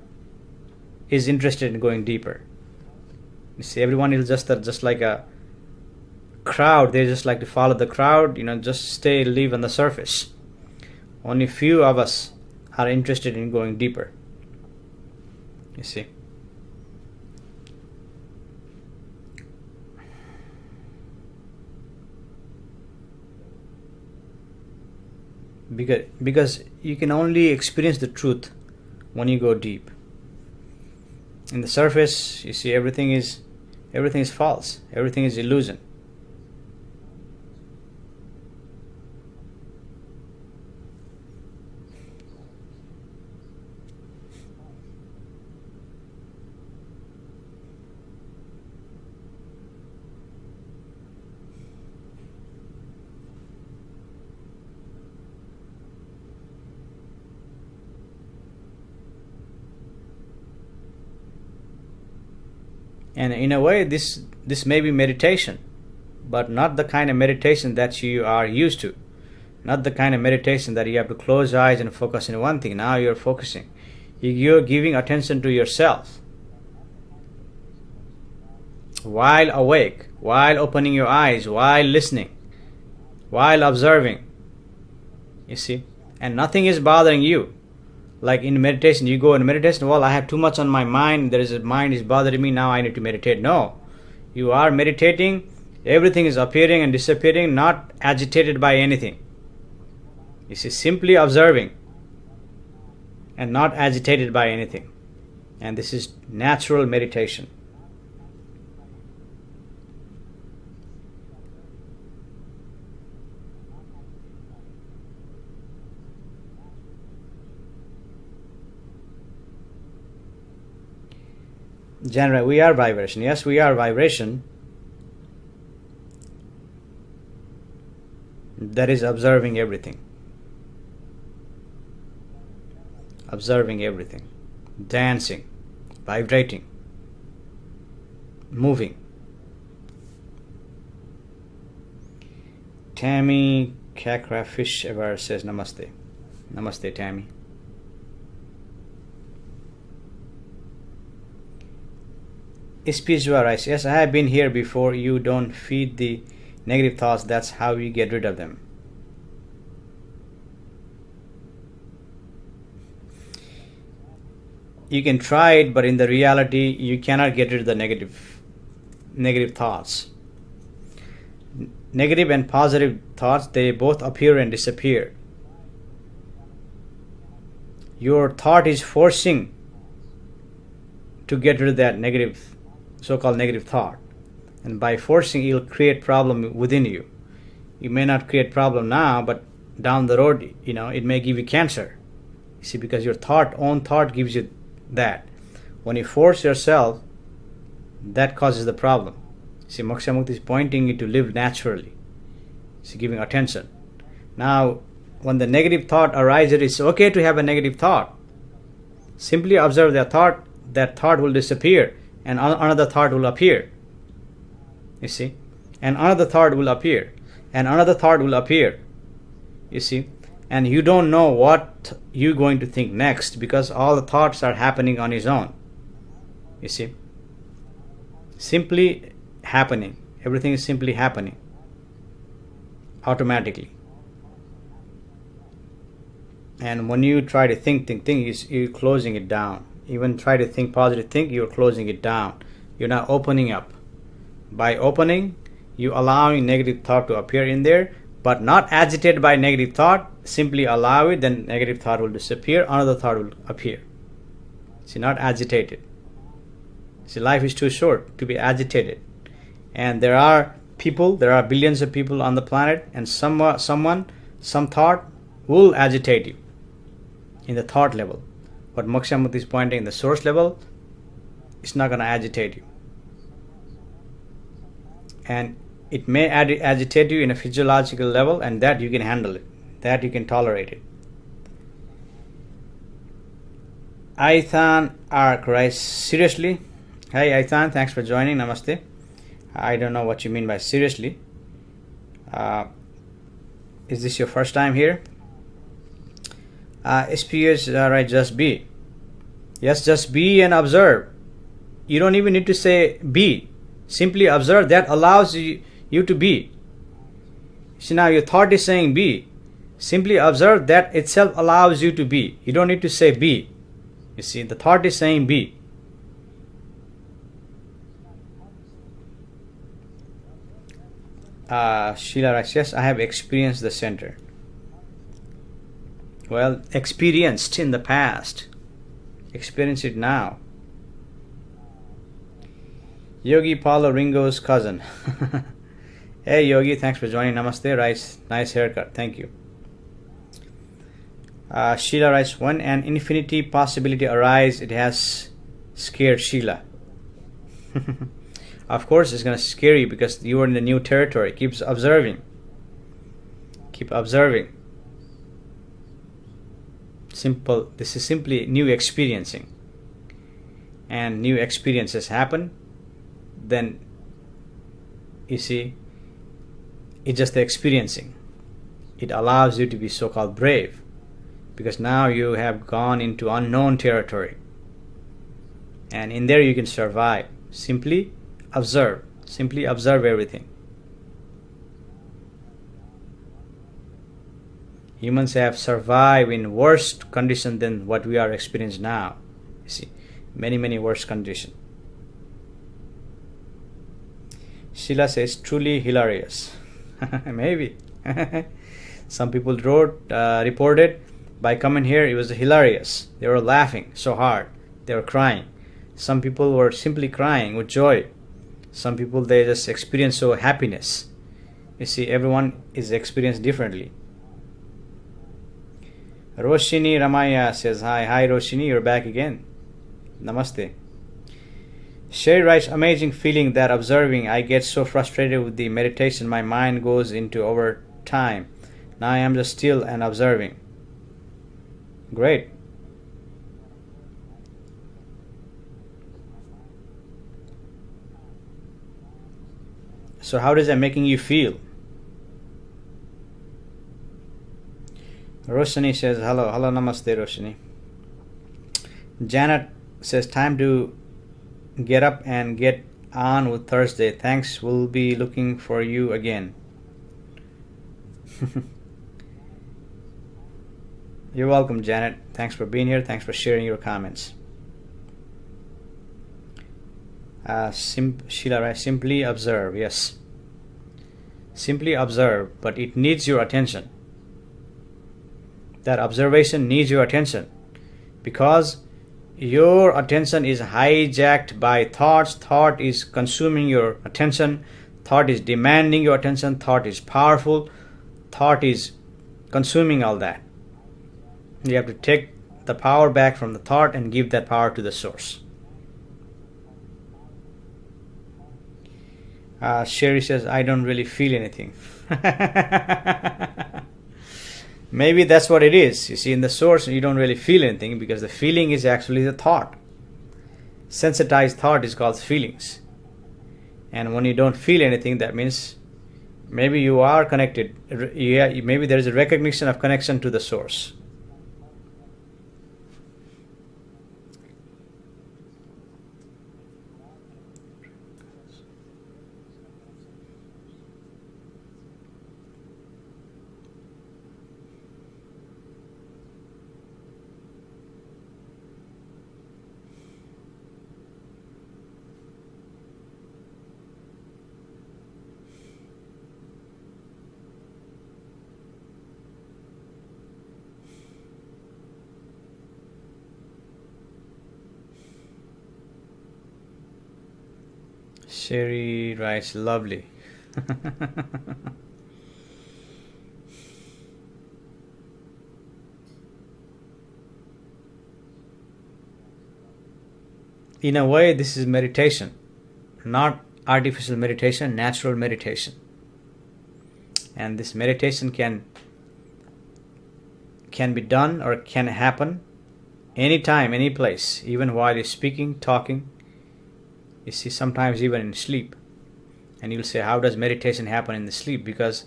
is interested in going deeper. You see, everyone is just like a crowd. They just like to follow the crowd, just live on the surface. Only few of us are interested in going deeper. You see. Because you can only experience the truth when you go deep. In the surface, you see, everything is false. Everything is illusion. And in a way, this may be meditation, but not the kind of meditation that you are used to. Not the kind of meditation that you have to close your eyes and focus on one thing. Now you're focusing. You're giving attention to yourself. While awake, while opening your eyes, while listening, while observing. You see? And nothing is bothering you. Like in meditation, you go in meditation, well, I have too much on my mind, mind is bothering me, now I need to meditate. No. You are meditating, everything is appearing and disappearing, not agitated by anything. You see, simply observing and not agitated by anything. And this is natural meditation. Genre, we are vibration. Yes, we are vibration. That is observing everything. Observing everything. Dancing. Vibrating. moving. Tammy Kakra Fish ever says namaste. Namaste, Tammy. Spiritual rice. Yes, I have been here before. You don't feed the negative thoughts. That's how you get rid of them. You can try it, but in the reality, you cannot get rid of the negative thoughts. Negative and positive thoughts, they both appear and disappear. Your thought is forcing to get rid of that negative, so-called negative thought, and by forcing, you'll create problem within you. You may not create problem now, but down the road, it may give you cancer. You see, because your own thought gives you that. When you force yourself, that causes the problem. See, Moksha Mukti is pointing you to live naturally. See, giving attention. Now, when the negative thought arises, it's okay to have a negative thought. Simply observe that thought will disappear, and another thought will appear. You see, and another thought will appear, and another thought will appear. You see, and you don't know what you're going to think next, because all the thoughts are happening on its own. You see, simply happening. Everything is simply happening automatically. And when you try to think, you're closing it down. Even try to think positive, you're closing it down. You're not opening up. By opening, you allowing negative thought to appear in there, but not agitated by negative thought. Simply allow it, then negative thought will disappear, another thought will appear. See, not agitated. See, life is too short to be agitated. And there are billions of people on the planet, and some thought will agitate you in the thought level. But Moksha Mukti is pointing in the source level, it's not going to agitate you. And it may agitate you in a physiological level, and that you can handle it, that you can tolerate it. Aithan Ark writes, seriously? Hey Aithan, thanks for joining. Namaste. I don't know what you mean by seriously. Is this your first time here? SPH, right, just be. Yes, just be and observe. You don't even need to say be. Simply observe. That allows you to be. See, now your thought is saying be. Simply observe. That itself allows you to be. You don't need to say be. You see, the thought is saying be. Sheila writes, yes, I have experienced the center. Well, experienced in the past. Experience it now. Yogi Paulo Ringo's cousin. Hey Yogi, thanks for joining. Namaste. Nice haircut. Thank you. Sheila writes, when an infinity possibility arises, it has scared Sheila. Of course, it's going to scare you because you are in the new territory. Keep observing. Keep observing. Simple. This is simply new experiencing. And new experiences happen. Then, you see, it's just the experiencing. It allows you to be so-called brave. Because now you have gone into unknown territory. And in there you can survive. Simply observe. Simply observe everything. Humans have survived in worse condition than what we are experiencing now. You see, many worse conditions. Sheila says, truly hilarious. Maybe. Some people reported by coming here, it was hilarious. They were laughing so hard. They were crying. Some people were simply crying with joy. Some people, they just experience so happiness. You see, everyone is experienced differently. Roshini Ramaya says, hi Roshini, you're back again. Namaste. Sherry writes, amazing feeling that observing. I get so frustrated with the meditation, my mind goes into overtime. Now I am just still and observing. Great. So how is that making you feel? Roshni says hello. Hello, namaste, Roshni. Janet says time to get up and get on with Thursday. Thanks, we'll be looking for you again. You're welcome, Janet. Thanks for being here. Thanks for sharing your comments. Sheila, right? Simply observe. Yes. Simply observe, but it needs your attention. That observation needs your attention because your attention is hijacked by thoughts. Thought is consuming your attention. Thought is demanding your attention. Thought is powerful. Thought is consuming all that. You have to take the power back from the thought and give that power to the source. Sherry says, I don't really feel anything. Maybe that's what it is. You see, in the source, you don't really feel anything because the feeling is actually the thought. Sensitized thought is called feelings. And when you don't feel anything, that means maybe you are connected. Maybe there is a recognition of connection to the source. Sherry writes, lovely. In a way, this is meditation, not artificial meditation, natural meditation. And this meditation can be done or can happen anytime, any place, even while you're speaking, talking. You see, sometimes even in sleep. And you'll say, how does meditation happen in the sleep? Because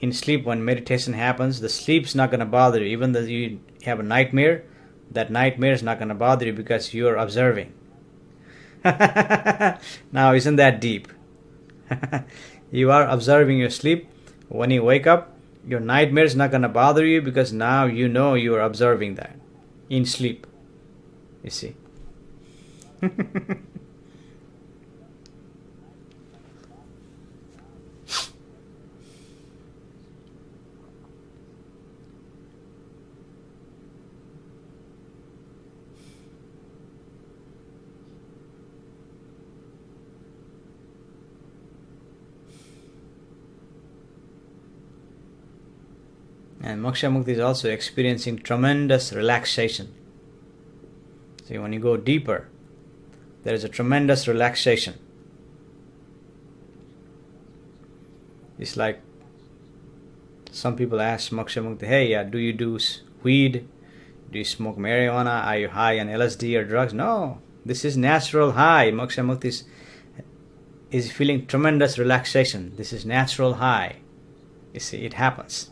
in sleep, when meditation happens, the sleep's not going to bother you. Even though you have a nightmare, that nightmare is not going to bother you because you're observing. Now, isn't that deep? You are observing your sleep. When you wake up, your nightmare is not going to bother you because now you know you are observing that in sleep. You see. And Moksha Mukti is also experiencing tremendous relaxation. See, when you go deeper, there is a tremendous relaxation. It's like some people ask Moksha Mukti, hey, do you do weed? Do you smoke marijuana? Are you high on LSD or drugs? No, this is natural high. Moksha Mukti is feeling tremendous relaxation. This is natural high. You see, it happens.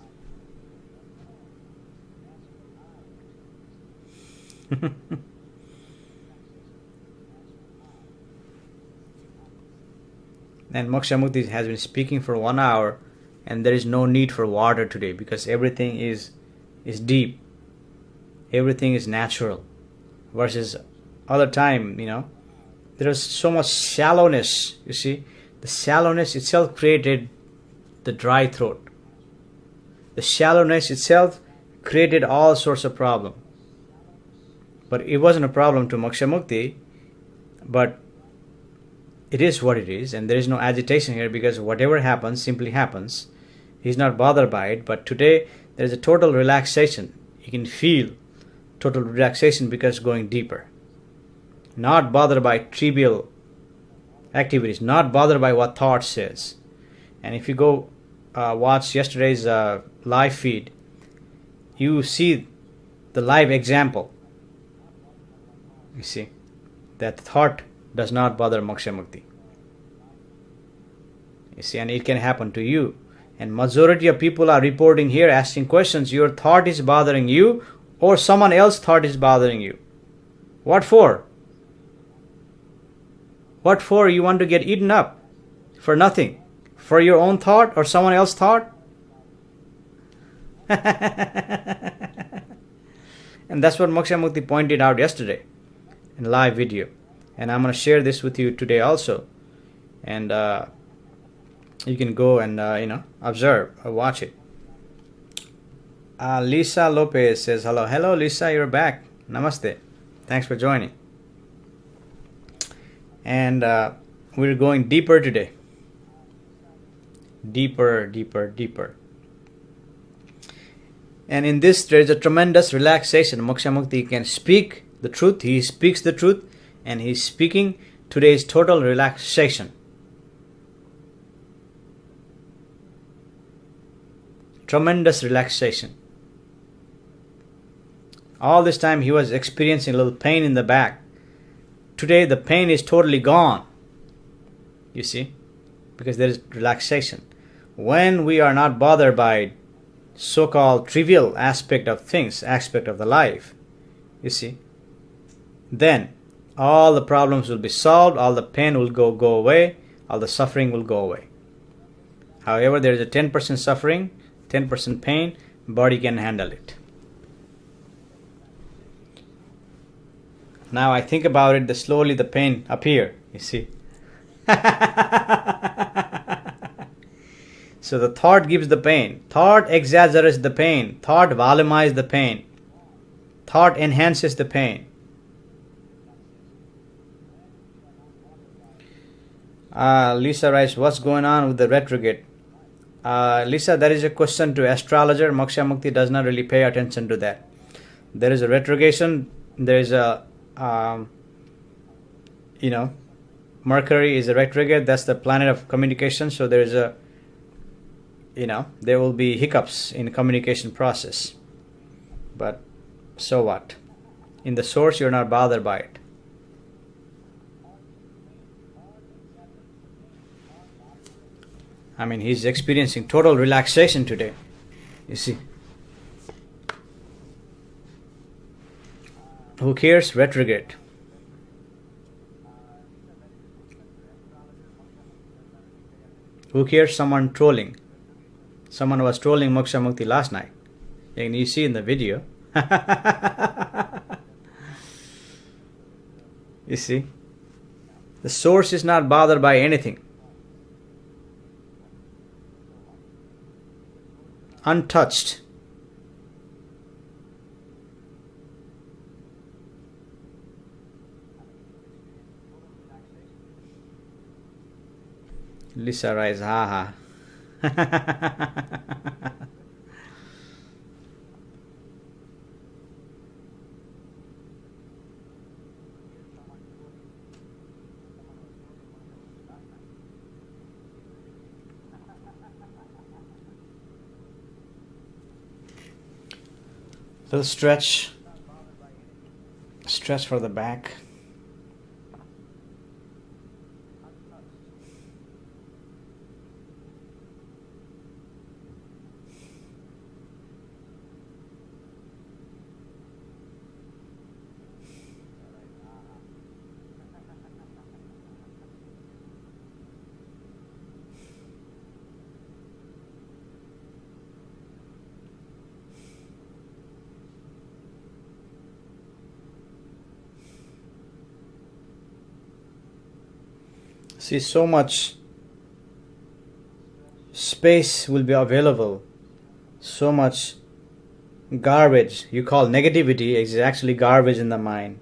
And Moksha Mukti has been speaking for 1 hour, and there is no need for water today because everything is deep. Everything is natural. Versus other time, there is so much shallowness. You see, the shallowness itself created the dry throat. The shallowness itself created all sorts of problems. But it wasn't a problem to Moksha Mukti, but it is what it is, and there is no agitation here because whatever happens simply happens. He's not bothered by it, but today there is a total relaxation. You can feel total relaxation because going deeper. Not bothered by trivial activities, not bothered by what thought says. And if you go watch yesterday's live feed, you see the live example. You see, that thought does not bother Moksha Mukti. You see, and it can happen to you. And majority of people are reporting here, asking questions. Your thought is bothering you, or someone else's thought is bothering you. What for? What for? You want to get eaten up for nothing? For your own thought or someone else's thought? And that's what Moksha Mukti pointed out yesterday in live video. And I'm going to share this with you today also. And you can go and observe or watch it. Lisa Lopez says hello. Hello Lisa, you're back. Namaste. Thanks for joining. And we're going deeper today. Deeper, deeper, deeper. And in this there is a tremendous relaxation. Moksha Mukti can speak the truth. He speaks the truth, and he's speaking today's total relaxation. Tremendous relaxation. All this time he was experiencing a little pain in the back. Today the pain is totally gone. You see? Because there is relaxation. When we are not bothered by so-called trivial aspect of things, aspect of the life, you see, then all the problems will be solved, all the pain will go away, all the suffering will go away. However, there is a 10% suffering, 10% pain, body can handle it. Now I think about it, slowly the pain appear, you see. So the thought gives the pain. Thought exaggerates the pain. Thought volumizes the pain. Thought enhances the pain. Lisa writes, what's going on with the retrograde? Lisa, that is a question to astrologer. Moksha Mukti does not really pay attention to that. There is a retrogression. There is a, Mercury is a retrograde. That's the planet of communication. So there is a, there will be hiccups in the communication process. But so what? In the source, you're not bothered by it. I mean, he's experiencing total relaxation today. You see. Who cares? Retrograde. Who cares? Someone trolling. Someone was trolling Moksha Mukti last night. And you see in the video. You see. The source is not bothered by anything. Untouched. Lisa writes, ha ha. Little stretch for the back. See, so much space will be available. So much garbage you call negativity is actually garbage in the mind.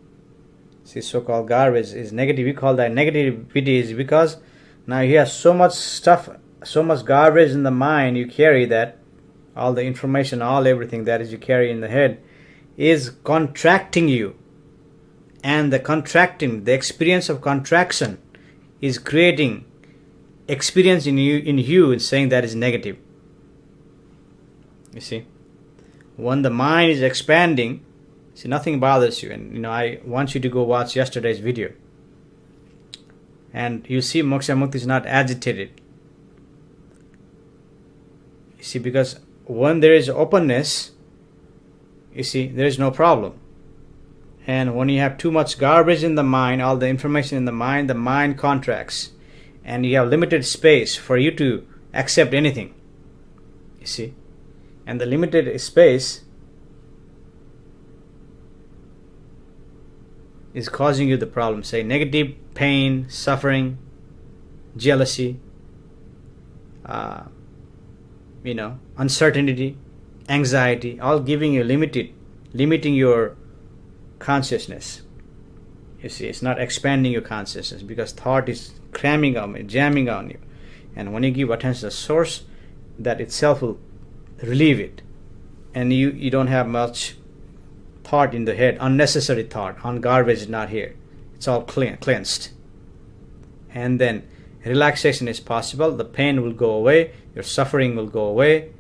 See, so-called garbage is negative. We call that negativity is because now you have so much stuff, so much garbage in the mind you carry, that all the information, all everything that is you carry in the head is contracting you. And the experience of contraction is creating experience in you and saying that is negative. You see, when the mind is expanding, see, nothing bothers you. And I want you to go watch yesterday's video, and you see Moksha Mukti is not agitated. see, because when there is openness, you see, there is no problem. And when you have too much garbage in the mind, all the information in the mind contracts, and you have limited space for you to accept anything, you see. And the limited space is causing you the problem. Say negative, pain, suffering, jealousy, uncertainty, anxiety, all giving you limiting your consciousness. You see, it's not expanding your consciousness because thought is cramming on you, jamming on you. And when you give attention to the source, that itself will relieve it. And you don't have much thought in the head, unnecessary thought, on garbage is not here. It's all cleansed. And then relaxation is possible. The pain will go away, your suffering will go away,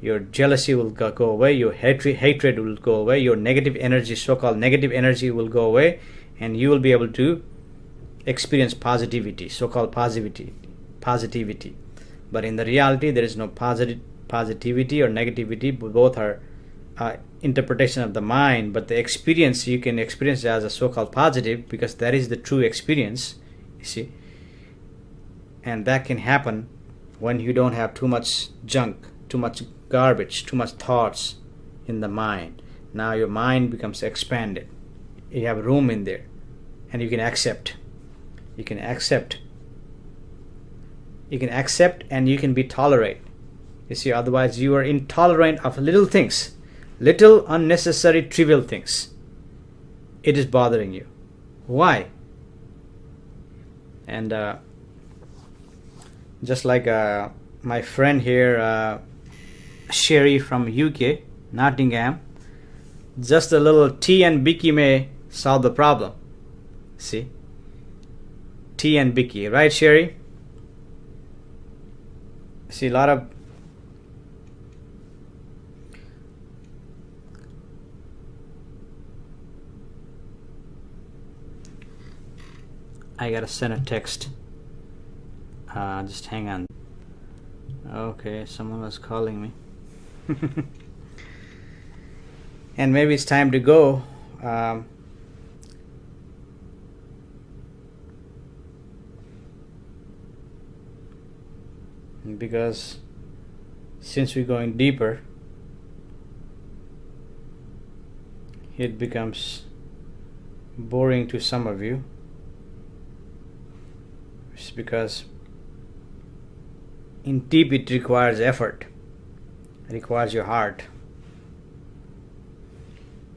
your jealousy will go away, your hatred will go away, your negative energy, so-called negative energy, will go away, and you will be able to experience positivity, so-called positivity. But in the reality, there is no positivity or negativity. Both are interpretation of the mind, but the experience, you can experience it as a so-called positive because that is the true experience, you see. And that can happen when you don't have too much junk, too much garbage, too much thoughts in the mind. Now your mind becomes expanded. You have room in there, and you can accept. You can accept, and you can be tolerant. You see, otherwise you are intolerant of little things, little unnecessary trivial things. It is bothering you. Why? And just like my friend here, Sherry from UK, Nottingham, just a little tea and bicky may solve the problem. See? Tea and bicky, right, Sherry? See, a lot of I gotta send a text. Just hang on. Okay, someone was calling me. And maybe it's time to go. Because since we're going deeper, it becomes boring to some of you. It's because in deep it requires effort. It requires your heart.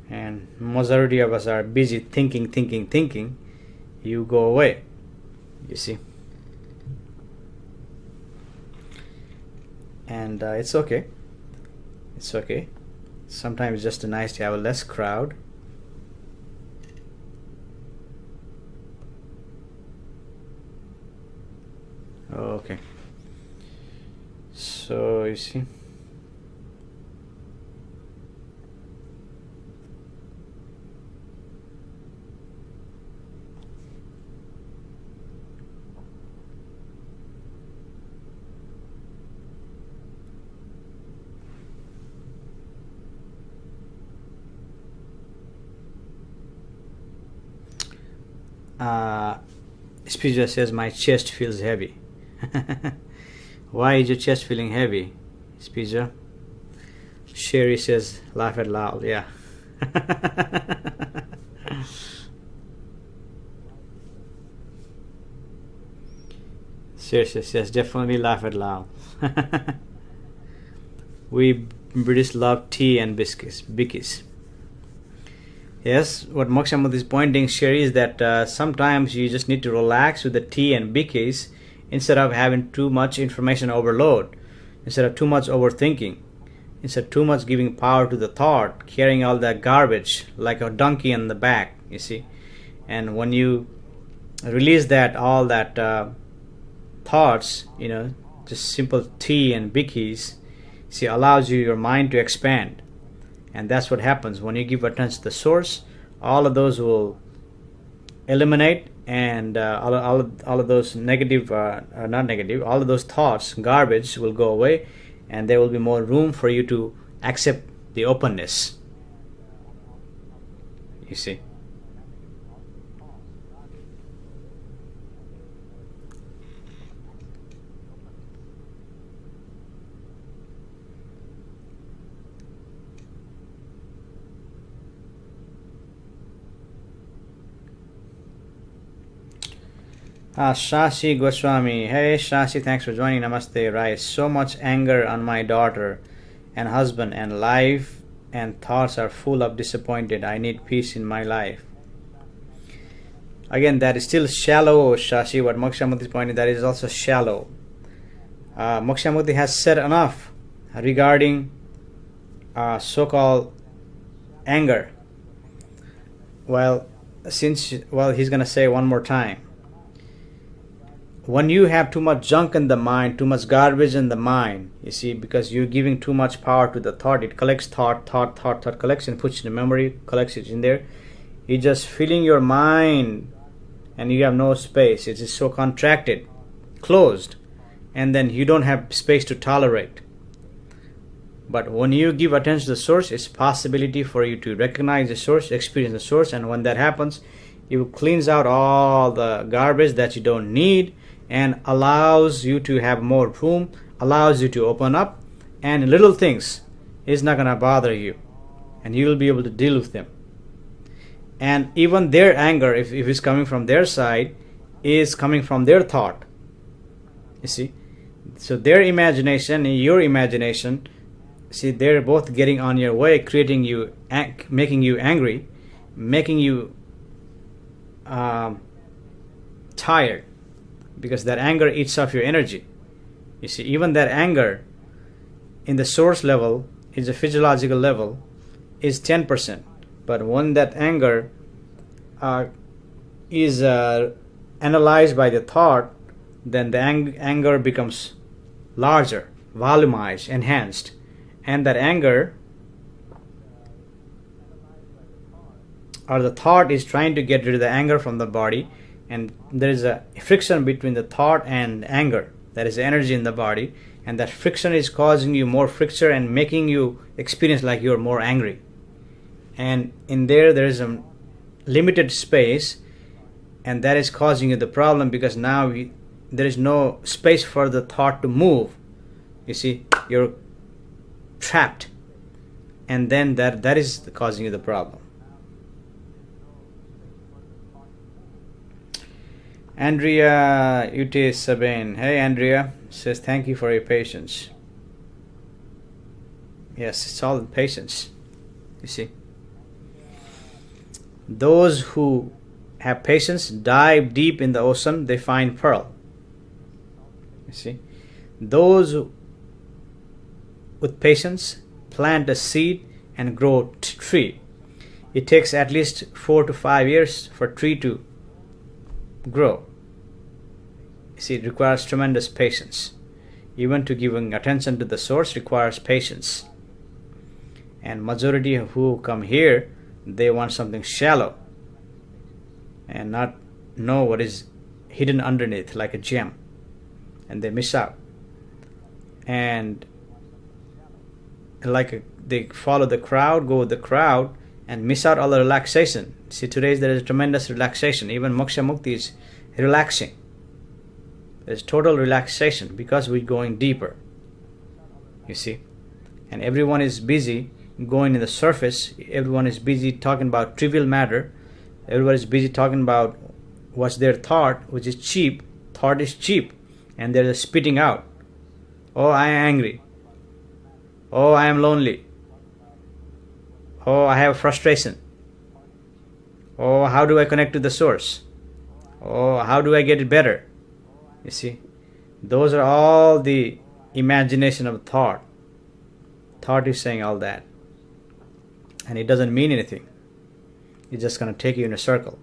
And majority of us are busy thinking. You go away. You see. And it's okay. It's okay. Sometimes it's just nice to have a less crowd. Okay. So you see. Speaker says my chest feels heavy. Why is your chest feeling heavy, Speaker? Sherry says laugh out loud. Yeah. Sherry says yes, definitely laugh out loud. We British love tea and bickies. Yes, what Moksha Mukti is pointing, Sherry, is that sometimes you just need to relax with the tea and bickies instead of having too much information overload, instead of too much overthinking, instead of too much giving power to the thought, carrying all that garbage like a donkey on the back, you see. And when you release that, all that thoughts, just simple tea and bickies, see, allows your mind to expand. And that's what happens when you give attention to the source. All of those will eliminate, and all of those negative, not negative, all of those thoughts, garbage, will go away, and there will be more room for you to accept the openness. You see. Shashi Goswami. Hey Shashi, thanks for joining. Namaste. Right. So much anger on my daughter and husband, and life and thoughts are full of disappointed. I need peace in my life. Again, that is still shallow, Shashi. What Moksha Mukti is pointing, that is also shallow. Moksha Mukti has said enough regarding so-called anger. Well, he's going to say one more time. When you have too much junk in the mind, too much garbage in the mind, you see, because you're giving too much power to the thought, it collects thought collects and puts in the memory, collects it in there. You're just filling your mind and you have no space. It is so contracted, closed, and then you don't have space to tolerate. But when you give attention to the source, it's possibility for you to recognize the source, experience the source, and when that happens, you cleans out all the garbage that you don't need, and allows you to have more room, allows you to open up, and little things is not going to bother you, and you will be able to deal with them. And even their anger, if it's coming from their side, is coming from their thought. You see, so their imagination and your imagination, see, they're both getting on your way, creating you, making you angry, making you tired, because that anger eats off your energy. You see, even that anger in the source level, is a physiological level, is 10%. But when that anger is analyzed by the thought, then the anger becomes larger, volumized, enhanced. And that anger, or the thought, is trying to get rid of the anger from the body, and there is a friction between the thought and anger. That is energy in the body, and that friction is causing you more friction and making you experience like you're more angry. And in there is a limited space, and that is causing you the problem, because now there is no space for the thought to move. You see, you're trapped, and then that is causing you the problem. Andrea Ute Sabine. Hey Andrea, says thank you for your patience. Yes, it's all patience. You see, those who have patience dive deep in the ocean, they find pearl. You see, those with patience plant a seed and grow tree. It takes at least 4 to 5 years for a tree to grow. You see, it requires tremendous patience. Even to giving attention to the source requires patience. And majority who come here, they want something shallow and not know what is hidden underneath, like a gem, and they miss out. And they follow the crowd, go with the crowd, and miss out all the relaxation. See, today there is tremendous relaxation. Even Moksha Mukti is relaxing. There's total relaxation because we're going deeper. You see, and everyone is busy going in the surface. Everyone is busy talking about trivial matter. Everyone is busy talking about what's their thought, which is cheap. Thought is cheap, and they're just spitting out. Oh, I am angry. Oh, I am lonely. Oh, I have frustration. Oh, how do I connect to the source? Oh, how do I get it better? You see, those are all the imagination of thought. Thought is saying all that, and it doesn't mean anything. It's just going to take you in a circle.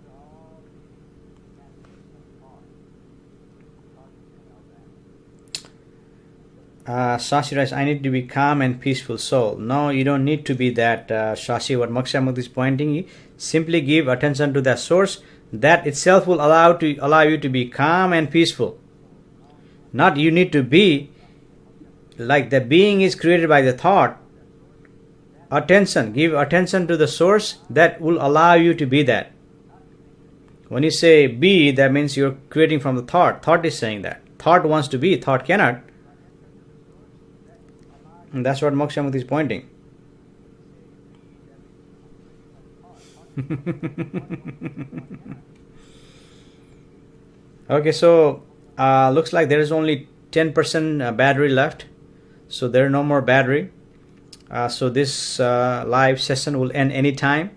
Shashi writes, I need to be calm and peaceful soul. No, you don't need to be that, Shashi. What Moksha Mukti is pointing you, simply give attention to that source. That itself will allow you to be calm and peaceful. Not you need to be like the being is created by the thought, attention, give attention to the source that will allow you to be that. When you say be, that means you're creating from the thought. Thought is saying that. Thought wants to be, thought cannot. And that's what Moksha Mukti is pointing. Okay, so looks like there is only 10% battery left. So there are no more battery. So this live session will end anytime.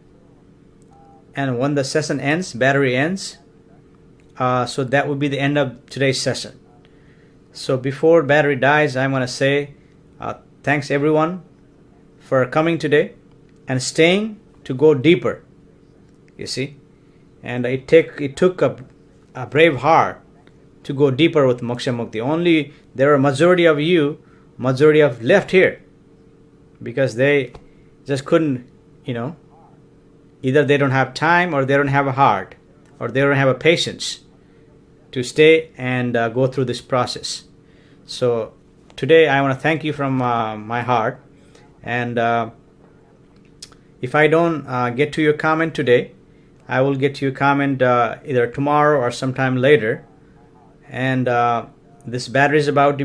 And when the session ends, battery ends. So that will be the end of today's session. So before battery dies, I'm going to say thanks everyone for coming today and staying to go deeper. You see, and it took a brave heart to go deeper with Moksha Mukti. Only there are majority of left here because they just couldn't, either they don't have time or they don't have a heart or they don't have a patience to stay and go through this process. So today I want to thank you from my heart, and if I don't get to your comment today, I will get to your comment either tomorrow or sometime later. And this battery is about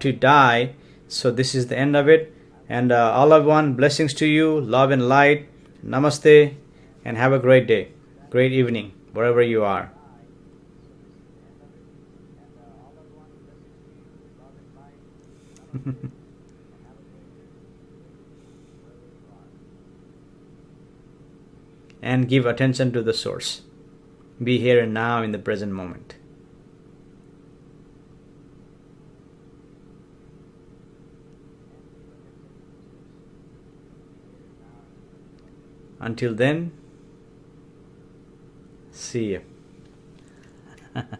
to die, so this is the end of it. And all of one, blessings to you, love and light. Namaste, and have a great day, great evening, wherever you are. And give attention to the source. Be here and now in the present moment. Until then, see you.